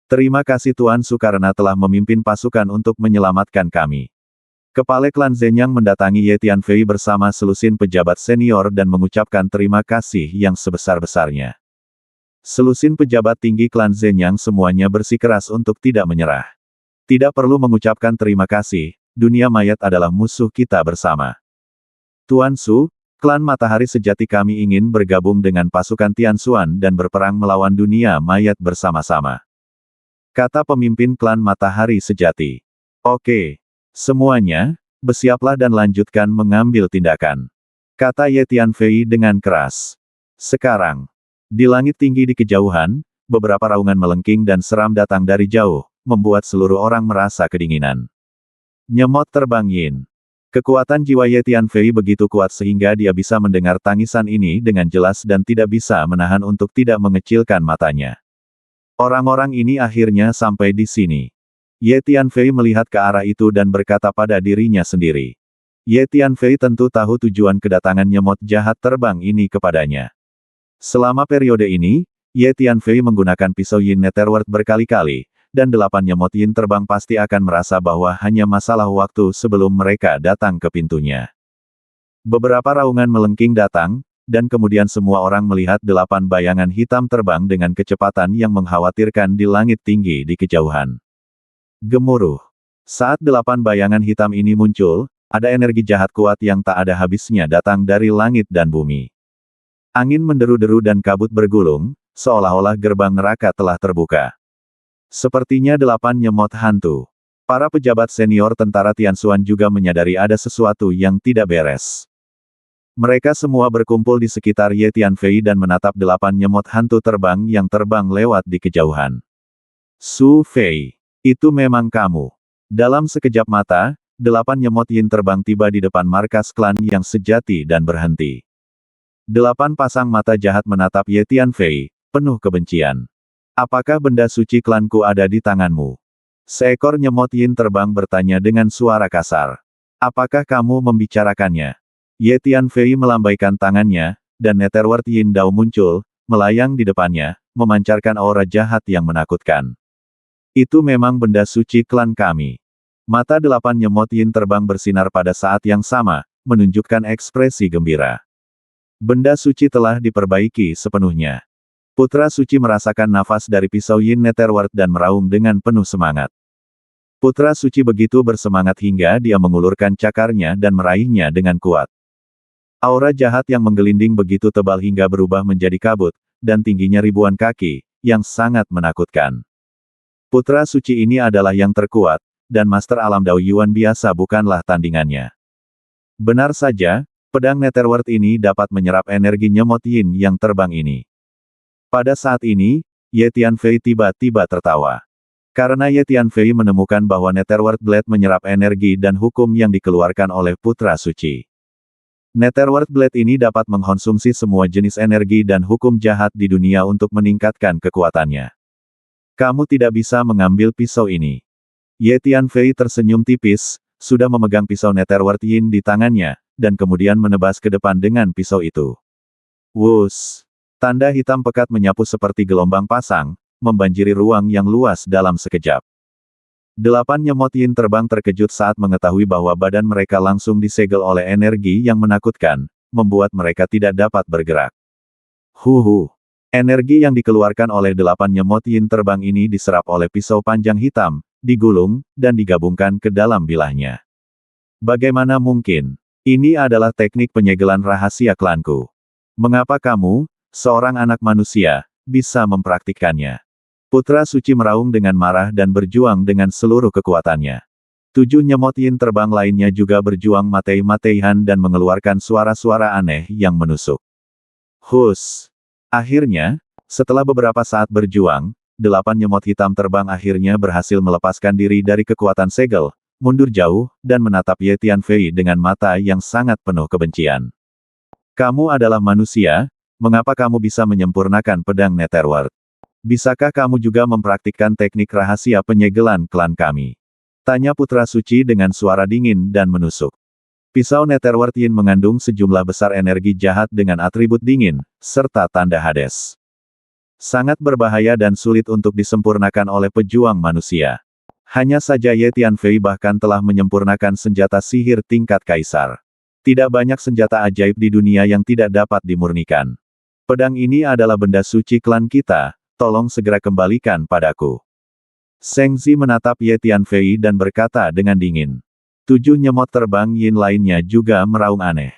Terima kasih Tuan Su karena telah memimpin pasukan untuk menyelamatkan kami. Kepala klan Zenyang mendatangi Ye Tianfei bersama selusin pejabat senior dan mengucapkan terima kasih yang sebesar-besarnya. Selusin pejabat tinggi klan Zenyang semuanya bersikeras untuk tidak menyerah. Tidak perlu mengucapkan terima kasih, dunia mayat adalah musuh kita bersama. Tuan Su, klan Matahari Sejati kami ingin bergabung dengan pasukan Tianxuan dan berperang melawan dunia mayat bersama-sama. Kata pemimpin klan Matahari Sejati. Oke. Semuanya, bersiaplah dan lanjutkan mengambil tindakan. Kata Ye Tianfei dengan keras. Sekarang. Di langit tinggi di kejauhan, beberapa raungan melengking dan seram datang dari jauh, membuat seluruh orang merasa kedinginan. Nyemot terbang yin. Kekuatan jiwa Ye Tianfei begitu kuat sehingga dia bisa mendengar tangisan ini dengan jelas dan tidak bisa menahan untuk tidak mengecilkan matanya. Orang-orang ini akhirnya sampai di sini. Ye Tianfei melihat ke arah itu dan berkata pada dirinya sendiri. Ye Tianfei tentu tahu tujuan kedatangan nyemot jahat terbang ini kepadanya. Selama periode ini, Ye Tianfei menggunakan pisau yin Netherworld berkali-kali, dan 8 nyemot yin terbang pasti akan merasa bahwa hanya masalah waktu sebelum mereka datang ke pintunya. Beberapa raungan melengking datang, dan kemudian semua orang melihat 8 bayangan hitam terbang dengan kecepatan yang mengkhawatirkan di langit tinggi di kejauhan. Gemuruh. Saat 8 bayangan hitam ini muncul, ada energi jahat kuat yang tak ada habisnya datang dari langit dan bumi. Angin menderu-deru dan kabut bergulung, seolah-olah gerbang neraka telah terbuka. Sepertinya 8 nyemot hantu. Para pejabat senior tentara Tianxuan juga menyadari ada sesuatu yang tidak beres. Mereka semua berkumpul di sekitar Ye Tianfei dan menatap 8 nyemot hantu terbang yang terbang lewat di kejauhan. Su Fei, itu memang kamu. Dalam sekejap mata, 8 nyemot yin terbang tiba di depan markas klan yang sejati dan berhenti. 8 pasang mata jahat menatap Ye Tianfei, penuh kebencian. Apakah benda suci klanku ada di tanganmu? Seekor nyemot yin terbang bertanya dengan suara kasar. Apakah kamu membicarakannya? Ye Tianfei melambaikan tangannya, dan Netherworld Yin Dao muncul, melayang di depannya, memancarkan aura jahat yang menakutkan. Itu memang benda suci klan kami. Mata 8 nyemot yin terbang bersinar pada saat yang sama, menunjukkan ekspresi gembira. Benda suci telah diperbaiki sepenuhnya. Putra suci merasakan nafas dari pisau yin Netherworld dan meraung dengan penuh semangat. Putra suci begitu bersemangat hingga dia mengulurkan cakarnya dan meraihnya dengan kuat. Aura jahat yang menggelinding begitu tebal hingga berubah menjadi kabut, dan tingginya ribuan kaki, yang sangat menakutkan. Putra suci ini adalah yang terkuat, dan Master Alam Dao Yuan biasa bukanlah tandingannya. Benar saja, pedang Netherworld ini dapat menyerap energi nyemot yin yang terbang ini. Pada saat ini, Ye Tianfei tiba-tiba tertawa. Karena Ye Tianfei menemukan bahwa Netherworld Blade menyerap energi dan hukum yang dikeluarkan oleh Putra Suci. Netherworld Blade ini dapat mengkonsumsi semua jenis energi dan hukum jahat di dunia untuk meningkatkan kekuatannya. Kamu tidak bisa mengambil pisau ini. Ye Tianfei tersenyum tipis, sudah memegang pisau Netherworld Yin di tangannya, dan kemudian menebas ke depan dengan pisau itu. Wus! Tanda hitam pekat menyapu seperti gelombang pasang, membanjiri ruang yang luas dalam sekejap. 8 nyemot yin terbang terkejut saat mengetahui bahwa badan mereka langsung disegel oleh energi yang menakutkan, membuat mereka tidak dapat bergerak. Energi yang dikeluarkan oleh 8 nyemot yin terbang ini diserap oleh pisau panjang hitam, digulung, dan digabungkan ke dalam bilahnya. Bagaimana mungkin? Ini adalah teknik penyegelan rahasia klanku. Mengapa kamu, seorang anak manusia, bisa mempraktikkannya? Putra suci meraung dengan marah dan berjuang dengan seluruh kekuatannya. 7 nyemot yin terbang lainnya juga berjuang matei-mateihan dan mengeluarkan suara-suara aneh yang menusuk. Hus! Akhirnya, setelah beberapa saat berjuang, 8 nyemot hitam terbang akhirnya berhasil melepaskan diri dari kekuatan segel, mundur jauh, dan menatap Ye Tianfei dengan mata yang sangat penuh kebencian. Kamu adalah manusia, mengapa kamu bisa menyempurnakan pedang Netherworld? Bisakah kamu juga mempraktikkan teknik rahasia penyegelan klan kami? Tanya Putra Suci dengan suara dingin dan menusuk. Pisau Netherworld Yin mengandung sejumlah besar energi jahat dengan atribut dingin, serta tanda Hades. Sangat berbahaya dan sulit untuk disempurnakan oleh pejuang manusia. Hanya saja Ye Tianfei bahkan telah menyempurnakan senjata sihir tingkat kaisar. Tidak banyak senjata ajaib di dunia yang tidak dapat dimurnikan. Pedang ini adalah benda suci klan kita, tolong segera kembalikan padaku. Seng Zi menatap Ye Tianfei dan berkata dengan dingin. 7 nyemot terbang Yin lainnya juga meraung aneh.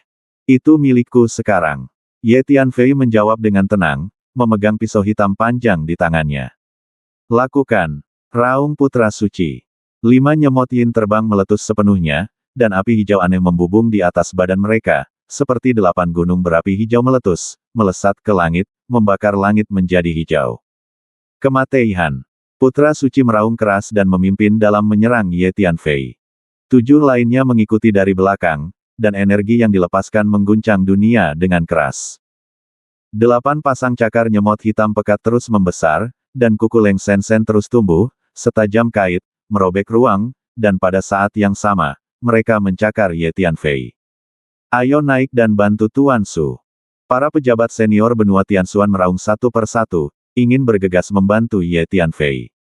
Itu milikku sekarang. Ye Tianfei menjawab dengan tenang, memegang pisau hitam panjang di tangannya. Lakukan. Raung Putra Suci. 5 nyemot Yin terbang meletus sepenuhnya, dan api hijau aneh membubung di atas badan mereka, seperti 8 gunung berapi hijau meletus, melesat ke langit, membakar langit menjadi hijau. Kematian. Putra Suci meraung keras dan memimpin dalam menyerang Ye Tianfei. 7 lainnya mengikuti dari belakang, dan energi yang dilepaskan mengguncang dunia dengan keras. 8 pasang cakar nyemot hitam pekat terus membesar, dan kuku Leng Sen terus tumbuh, setajam kait, merobek ruang, dan pada saat yang sama, mereka mencakar Ye Tianfei. Ayo naik dan bantu Tuan Su. Para pejabat senior benua Tianxuan meraung satu persatu, ingin bergegas membantu Ye Tianfei.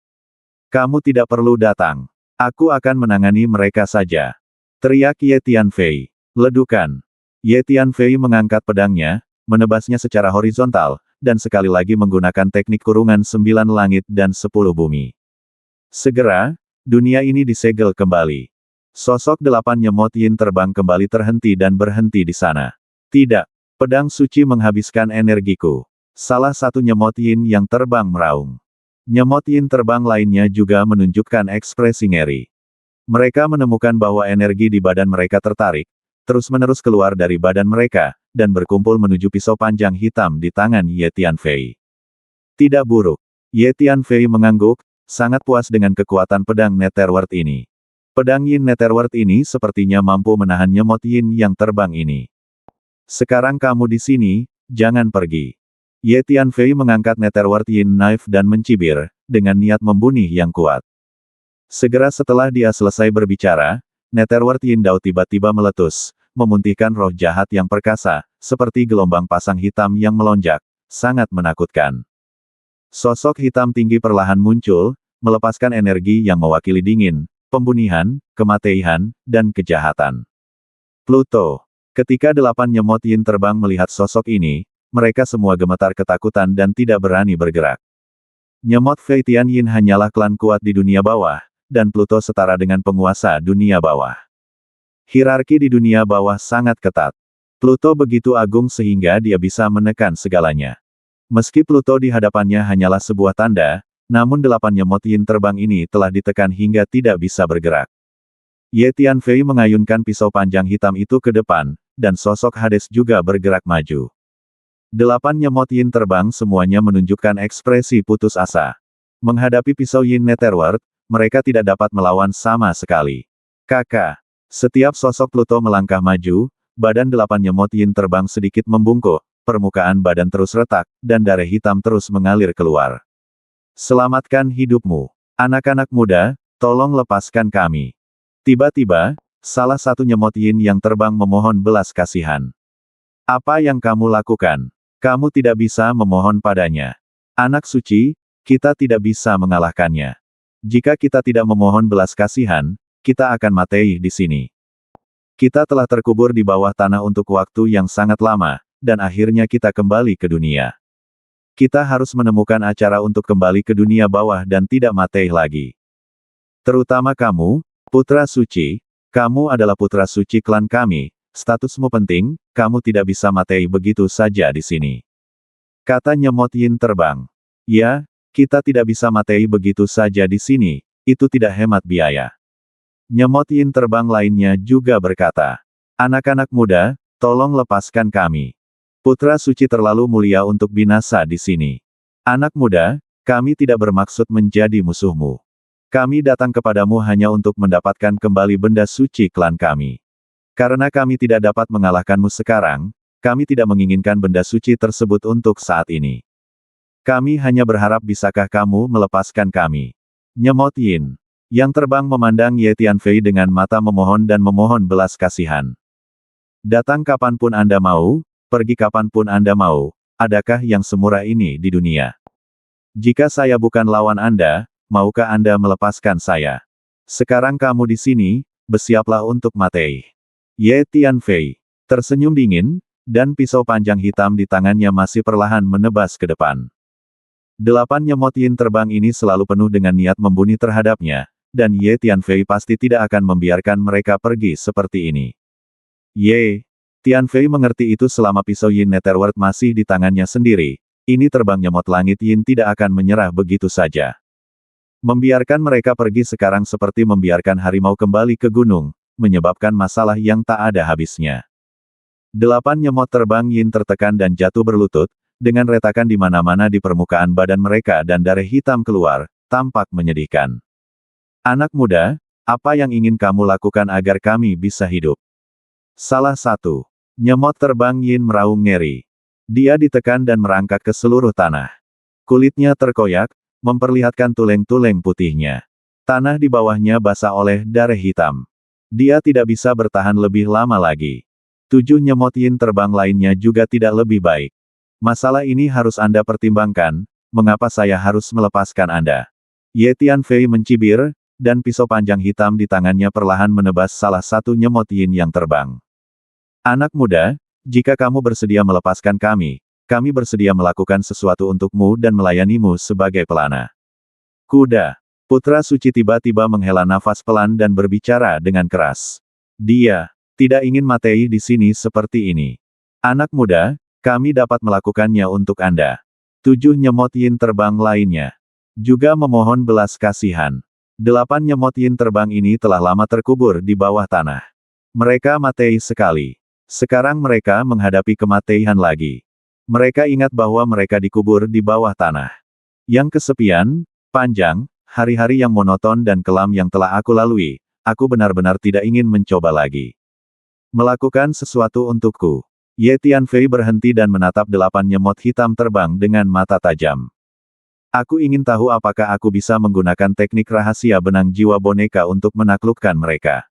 Kamu tidak perlu datang. Aku akan menangani mereka saja. Teriak Ye Tianfei. Ledukan. Ye Tianfei mengangkat pedangnya, menebasnya secara horizontal, dan sekali lagi menggunakan teknik kurungan 9 langit dan 10 bumi. Segera, dunia ini disegel kembali. Sosok 8 nyemot Yin terbang kembali terhenti dan berhenti di sana. Tidak. Pedang suci menghabiskan energiku. Salah satu nyemot Yin yang terbang meraung. Nyemot Yin terbang lainnya juga menunjukkan ekspresi ngeri. Mereka menemukan bahwa energi di badan mereka tertarik, terus-menerus keluar dari badan mereka, dan berkumpul menuju pisau panjang hitam di tangan Ye Tianfei. Tidak buruk. Ye Tianfei mengangguk, sangat puas dengan kekuatan pedang Netherworld ini. Pedang Yin Netherworld ini sepertinya mampu menahan nyemot Yin yang terbang ini. Sekarang kamu di sini, jangan pergi. Ye Tianfei mengangkat Netherworld Yin Knife dan mencibir, dengan niat membunuh yang kuat. Segera setelah dia selesai berbicara, Netherworld Yin Dao tiba-tiba meletus, memuntihkan roh jahat yang perkasa, seperti gelombang pasang hitam yang melonjak, sangat menakutkan. Sosok hitam tinggi perlahan muncul, melepaskan energi yang mewakili dingin, pembunihan, kematian, dan kejahatan. Pluto. Ketika 8 nyemot Yin terbang melihat sosok ini, mereka semua gemetar ketakutan dan tidak berani bergerak. Nyemot Fei Tian Yin hanyalah klan kuat di dunia bawah, dan Pluto setara dengan penguasa dunia bawah. Hierarki di dunia bawah sangat ketat. Pluto begitu agung sehingga dia bisa menekan segalanya. Meski Pluto di hadapannya hanyalah sebuah tanda, namun 8 nyemot Yin terbang ini telah ditekan hingga tidak bisa bergerak. Ye Tianfei mengayunkan pisau panjang hitam itu ke depan, dan sosok Hades juga bergerak maju. 8 nyemot Yin terbang semuanya menunjukkan ekspresi putus asa. Menghadapi pisau Yin Netherworld, mereka tidak dapat melawan sama sekali. Kakak. Setiap sosok Pluto melangkah maju, badan 8 nyemot Yin terbang sedikit membungkuk, permukaan badan terus retak, dan darah hitam terus mengalir keluar. Selamatkan hidupmu. Anak-anak muda, tolong lepaskan kami. Tiba-tiba, salah satu nyemot Yin yang terbang memohon belas kasihan. Apa yang kamu lakukan? Kamu tidak bisa memohon padanya. Anak suci, kita tidak bisa mengalahkannya. Jika kita tidak memohon belas kasihan, kita akan mati di sini. Kita telah terkubur di bawah tanah untuk waktu yang sangat lama, dan akhirnya kita kembali ke dunia. Kita harus menemukan acara untuk kembali ke dunia bawah dan tidak mati lagi. Terutama kamu, Putra Suci, kamu adalah Putra Suci klan kami, statusmu penting, kamu tidak bisa mati begitu saja di sini. Kata nyemot Yin terbang. Ya, kita tidak bisa mati begitu saja di sini, itu tidak hemat biaya. Nyemot Yin terbang lainnya juga berkata. Anak-anak muda, tolong lepaskan kami. Putra Suci terlalu mulia untuk binasa di sini. Anak muda, kami tidak bermaksud menjadi musuhmu. Kami datang kepadamu hanya untuk mendapatkan kembali benda suci klan kami. Karena kami tidak dapat mengalahkanmu sekarang, kami tidak menginginkan benda suci tersebut untuk saat ini. Kami hanya berharap bisakah kamu melepaskan kami. Nyemot Yin. Yang terbang memandang Ye Tianfei dengan mata memohon dan memohon belas kasihan. Datang kapanpun Anda mau, pergi kapanpun Anda mau, adakah yang semurah ini di dunia? Jika saya bukan lawan Anda, maukah Anda melepaskan saya? Sekarang kamu di sini, bersiaplah untuk mati. Ye Tianfei tersenyum dingin, dan pisau panjang hitam di tangannya masih perlahan menebas ke depan. 8 nyemot Yin terbang ini selalu penuh dengan niat membunuh terhadapnya, dan Ye Tianfei pasti tidak akan membiarkan mereka pergi seperti ini. Ye Tianfei mengerti itu selama pisau Yin Netherworld masih di tangannya sendiri. Ini terbang nyemot langit Yin tidak akan menyerah begitu saja. Membiarkan mereka pergi sekarang seperti membiarkan harimau kembali ke gunung, menyebabkan masalah yang tak ada habisnya. 8 nyemot terbang Yin tertekan dan jatuh berlutut, dengan retakan di mana-mana di permukaan badan mereka dan darah hitam keluar, tampak menyedihkan. Anak muda, apa yang ingin kamu lakukan agar kami bisa hidup? Salah satu nyemot terbang Yin meraung ngeri. Dia ditekan dan merangkak ke seluruh tanah. Kulitnya terkoyak, memperlihatkan tuleng-tuleng putihnya. Tanah di bawahnya basah oleh darah hitam. Dia tidak bisa bertahan lebih lama lagi. 7 nyemot Yin terbang lainnya juga tidak lebih baik. Masalah ini harus Anda pertimbangkan, mengapa saya harus melepaskan Anda? Ye Tianfei mencibir, dan pisau panjang hitam di tangannya perlahan menebas salah satu nyemot Yin yang terbang. Anak muda, jika kamu bersedia melepaskan kami bersedia melakukan sesuatu untukmu dan melayanimu sebagai pelana. Kuda. Putra suci tiba-tiba menghela nafas pelan dan berbicara dengan keras. Dia tidak ingin mati di sini seperti ini. Anak muda, kami dapat melakukannya untuk Anda. 7 nyemot Yin terbang lainnya juga memohon belas kasihan. 8 nyemot Yin terbang ini telah lama terkubur di bawah tanah. Mereka mati sekali. Sekarang mereka menghadapi kematian lagi. Mereka ingat bahwa mereka dikubur di bawah tanah. Yang kesepian, panjang, hari-hari yang monoton dan kelam yang telah aku lalui, aku benar-benar tidak ingin mencoba lagi. Melakukan sesuatu untukku. Ye Tianfei berhenti dan menatap 8 nyemot hitam terbang dengan mata tajam. Aku ingin tahu apakah aku bisa menggunakan teknik rahasia benang jiwa boneka untuk menaklukkan mereka.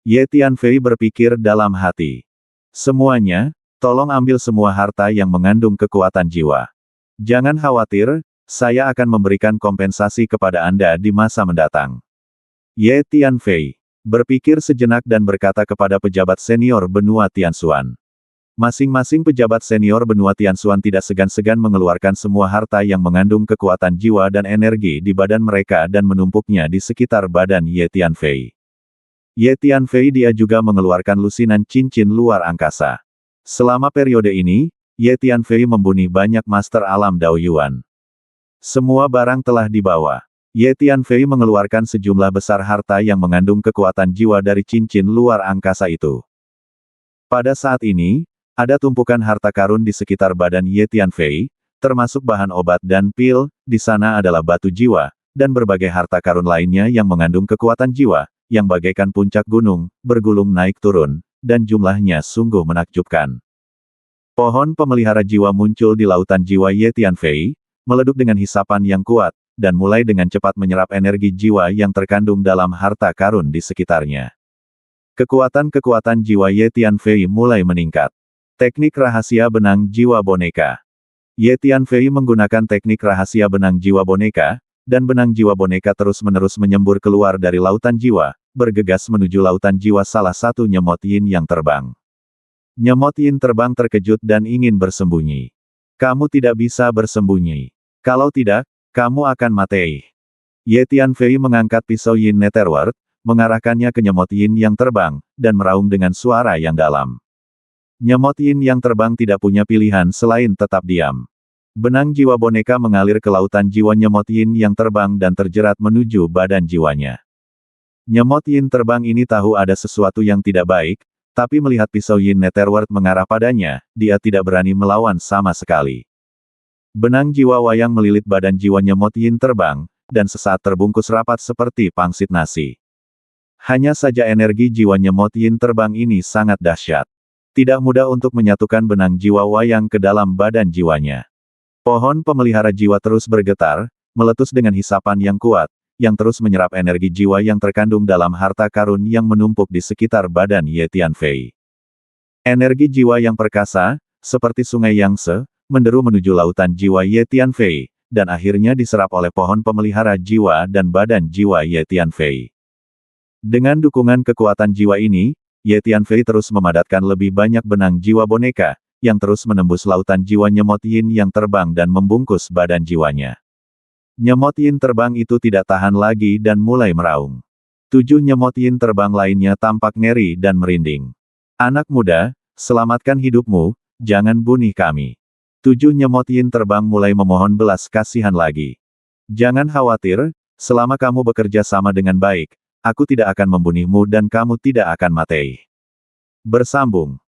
Ye Tianfei berpikir dalam hati. Semuanya, tolong ambil semua harta yang mengandung kekuatan jiwa. Jangan khawatir, saya akan memberikan kompensasi kepada Anda di masa mendatang. Ye Tianfei berpikir sejenak dan berkata kepada pejabat senior benua Tianxuan. Masing-masing pejabat senior benua Tianxuan tidak segan-segan mengeluarkan semua harta yang mengandung kekuatan jiwa dan energi di badan mereka dan menumpuknya di sekitar badan Ye Tianfei. Ye Tianfei dia juga mengeluarkan lusinan cincin luar angkasa. Selama periode ini, Ye Tianfei membunuh banyak master alam Dao Yuan. Semua barang telah dibawa. Ye Tianfei mengeluarkan sejumlah besar harta yang mengandung kekuatan jiwa dari cincin luar angkasa itu. Pada saat ini, ada tumpukan harta karun di sekitar badan Ye Tianfei, termasuk bahan obat dan pil, di sana adalah batu jiwa, dan berbagai harta karun lainnya yang mengandung kekuatan jiwa, yang bagaikan puncak gunung, bergulung naik turun, dan jumlahnya sungguh menakjubkan. Pohon pemelihara jiwa muncul di lautan jiwa Ye Tianfei, meleduk dengan hisapan yang kuat, dan mulai dengan cepat menyerap energi jiwa yang terkandung dalam harta karun di sekitarnya. Kekuatan-kekuatan jiwa Ye Tianfei mulai meningkat. Teknik rahasia benang jiwa boneka. Ye Tianfei menggunakan teknik rahasia benang jiwa boneka, dan benang jiwa boneka terus-menerus menyembur keluar dari lautan jiwa, bergegas menuju lautan jiwa salah satu nyemot Yin yang terbang. Nyemot Yin terbang terkejut dan ingin bersembunyi. Kamu tidak bisa bersembunyi. Kalau tidak, kamu akan mati. Ye Tianfei mengangkat pisau Yin Netherworld, mengarahkannya ke nyemot Yin yang terbang, dan meraung dengan suara yang dalam. Nyemot Yin yang terbang tidak punya pilihan selain tetap diam. Benang jiwa boneka mengalir ke lautan jiwa nyemot Yin yang terbang dan terjerat menuju badan jiwanya. Nyemot Yin terbang ini tahu ada sesuatu yang tidak baik, tapi melihat pisau Yin Netherworld mengarah padanya, dia tidak berani melawan sama sekali. Benang jiwa wayang melilit badan jiwa nyemot Yin terbang, dan sesaat terbungkus rapat seperti pangsit nasi. Hanya saja energi jiwa Nyemot Yin terbang ini sangat dahsyat. Tidak mudah untuk menyatukan benang jiwa Wayang ke dalam badan jiwanya. Pohon pemelihara jiwa terus bergetar, meletus dengan hisapan yang kuat, yang terus menyerap energi jiwa yang terkandung dalam harta karun yang menumpuk di sekitar badan Ye Tianfei. Energi jiwa yang perkasa, seperti sungai Yangtze, menderu menuju lautan jiwa Ye Tianfei, dan akhirnya diserap oleh pohon pemelihara jiwa dan badan jiwa Ye Tianfei. Dengan dukungan kekuatan jiwa ini, Ye Tianfei terus memadatkan lebih banyak benang jiwa boneka, yang terus menembus lautan jiwa Nyemot Yin yang terbang dan membungkus badan jiwanya. Nyemot Yin terbang itu tidak tahan lagi dan mulai meraung. 7 Nyemot Yin terbang lainnya tampak ngeri dan merinding. Anak muda, selamatkan hidupmu, jangan bunuh kami. 7 Nyemot Yin terbang mulai memohon belas kasihan lagi. Jangan khawatir, selama kamu bekerja sama dengan baik, aku tidak akan membunuhmu dan kamu tidak akan mati. Bersambung.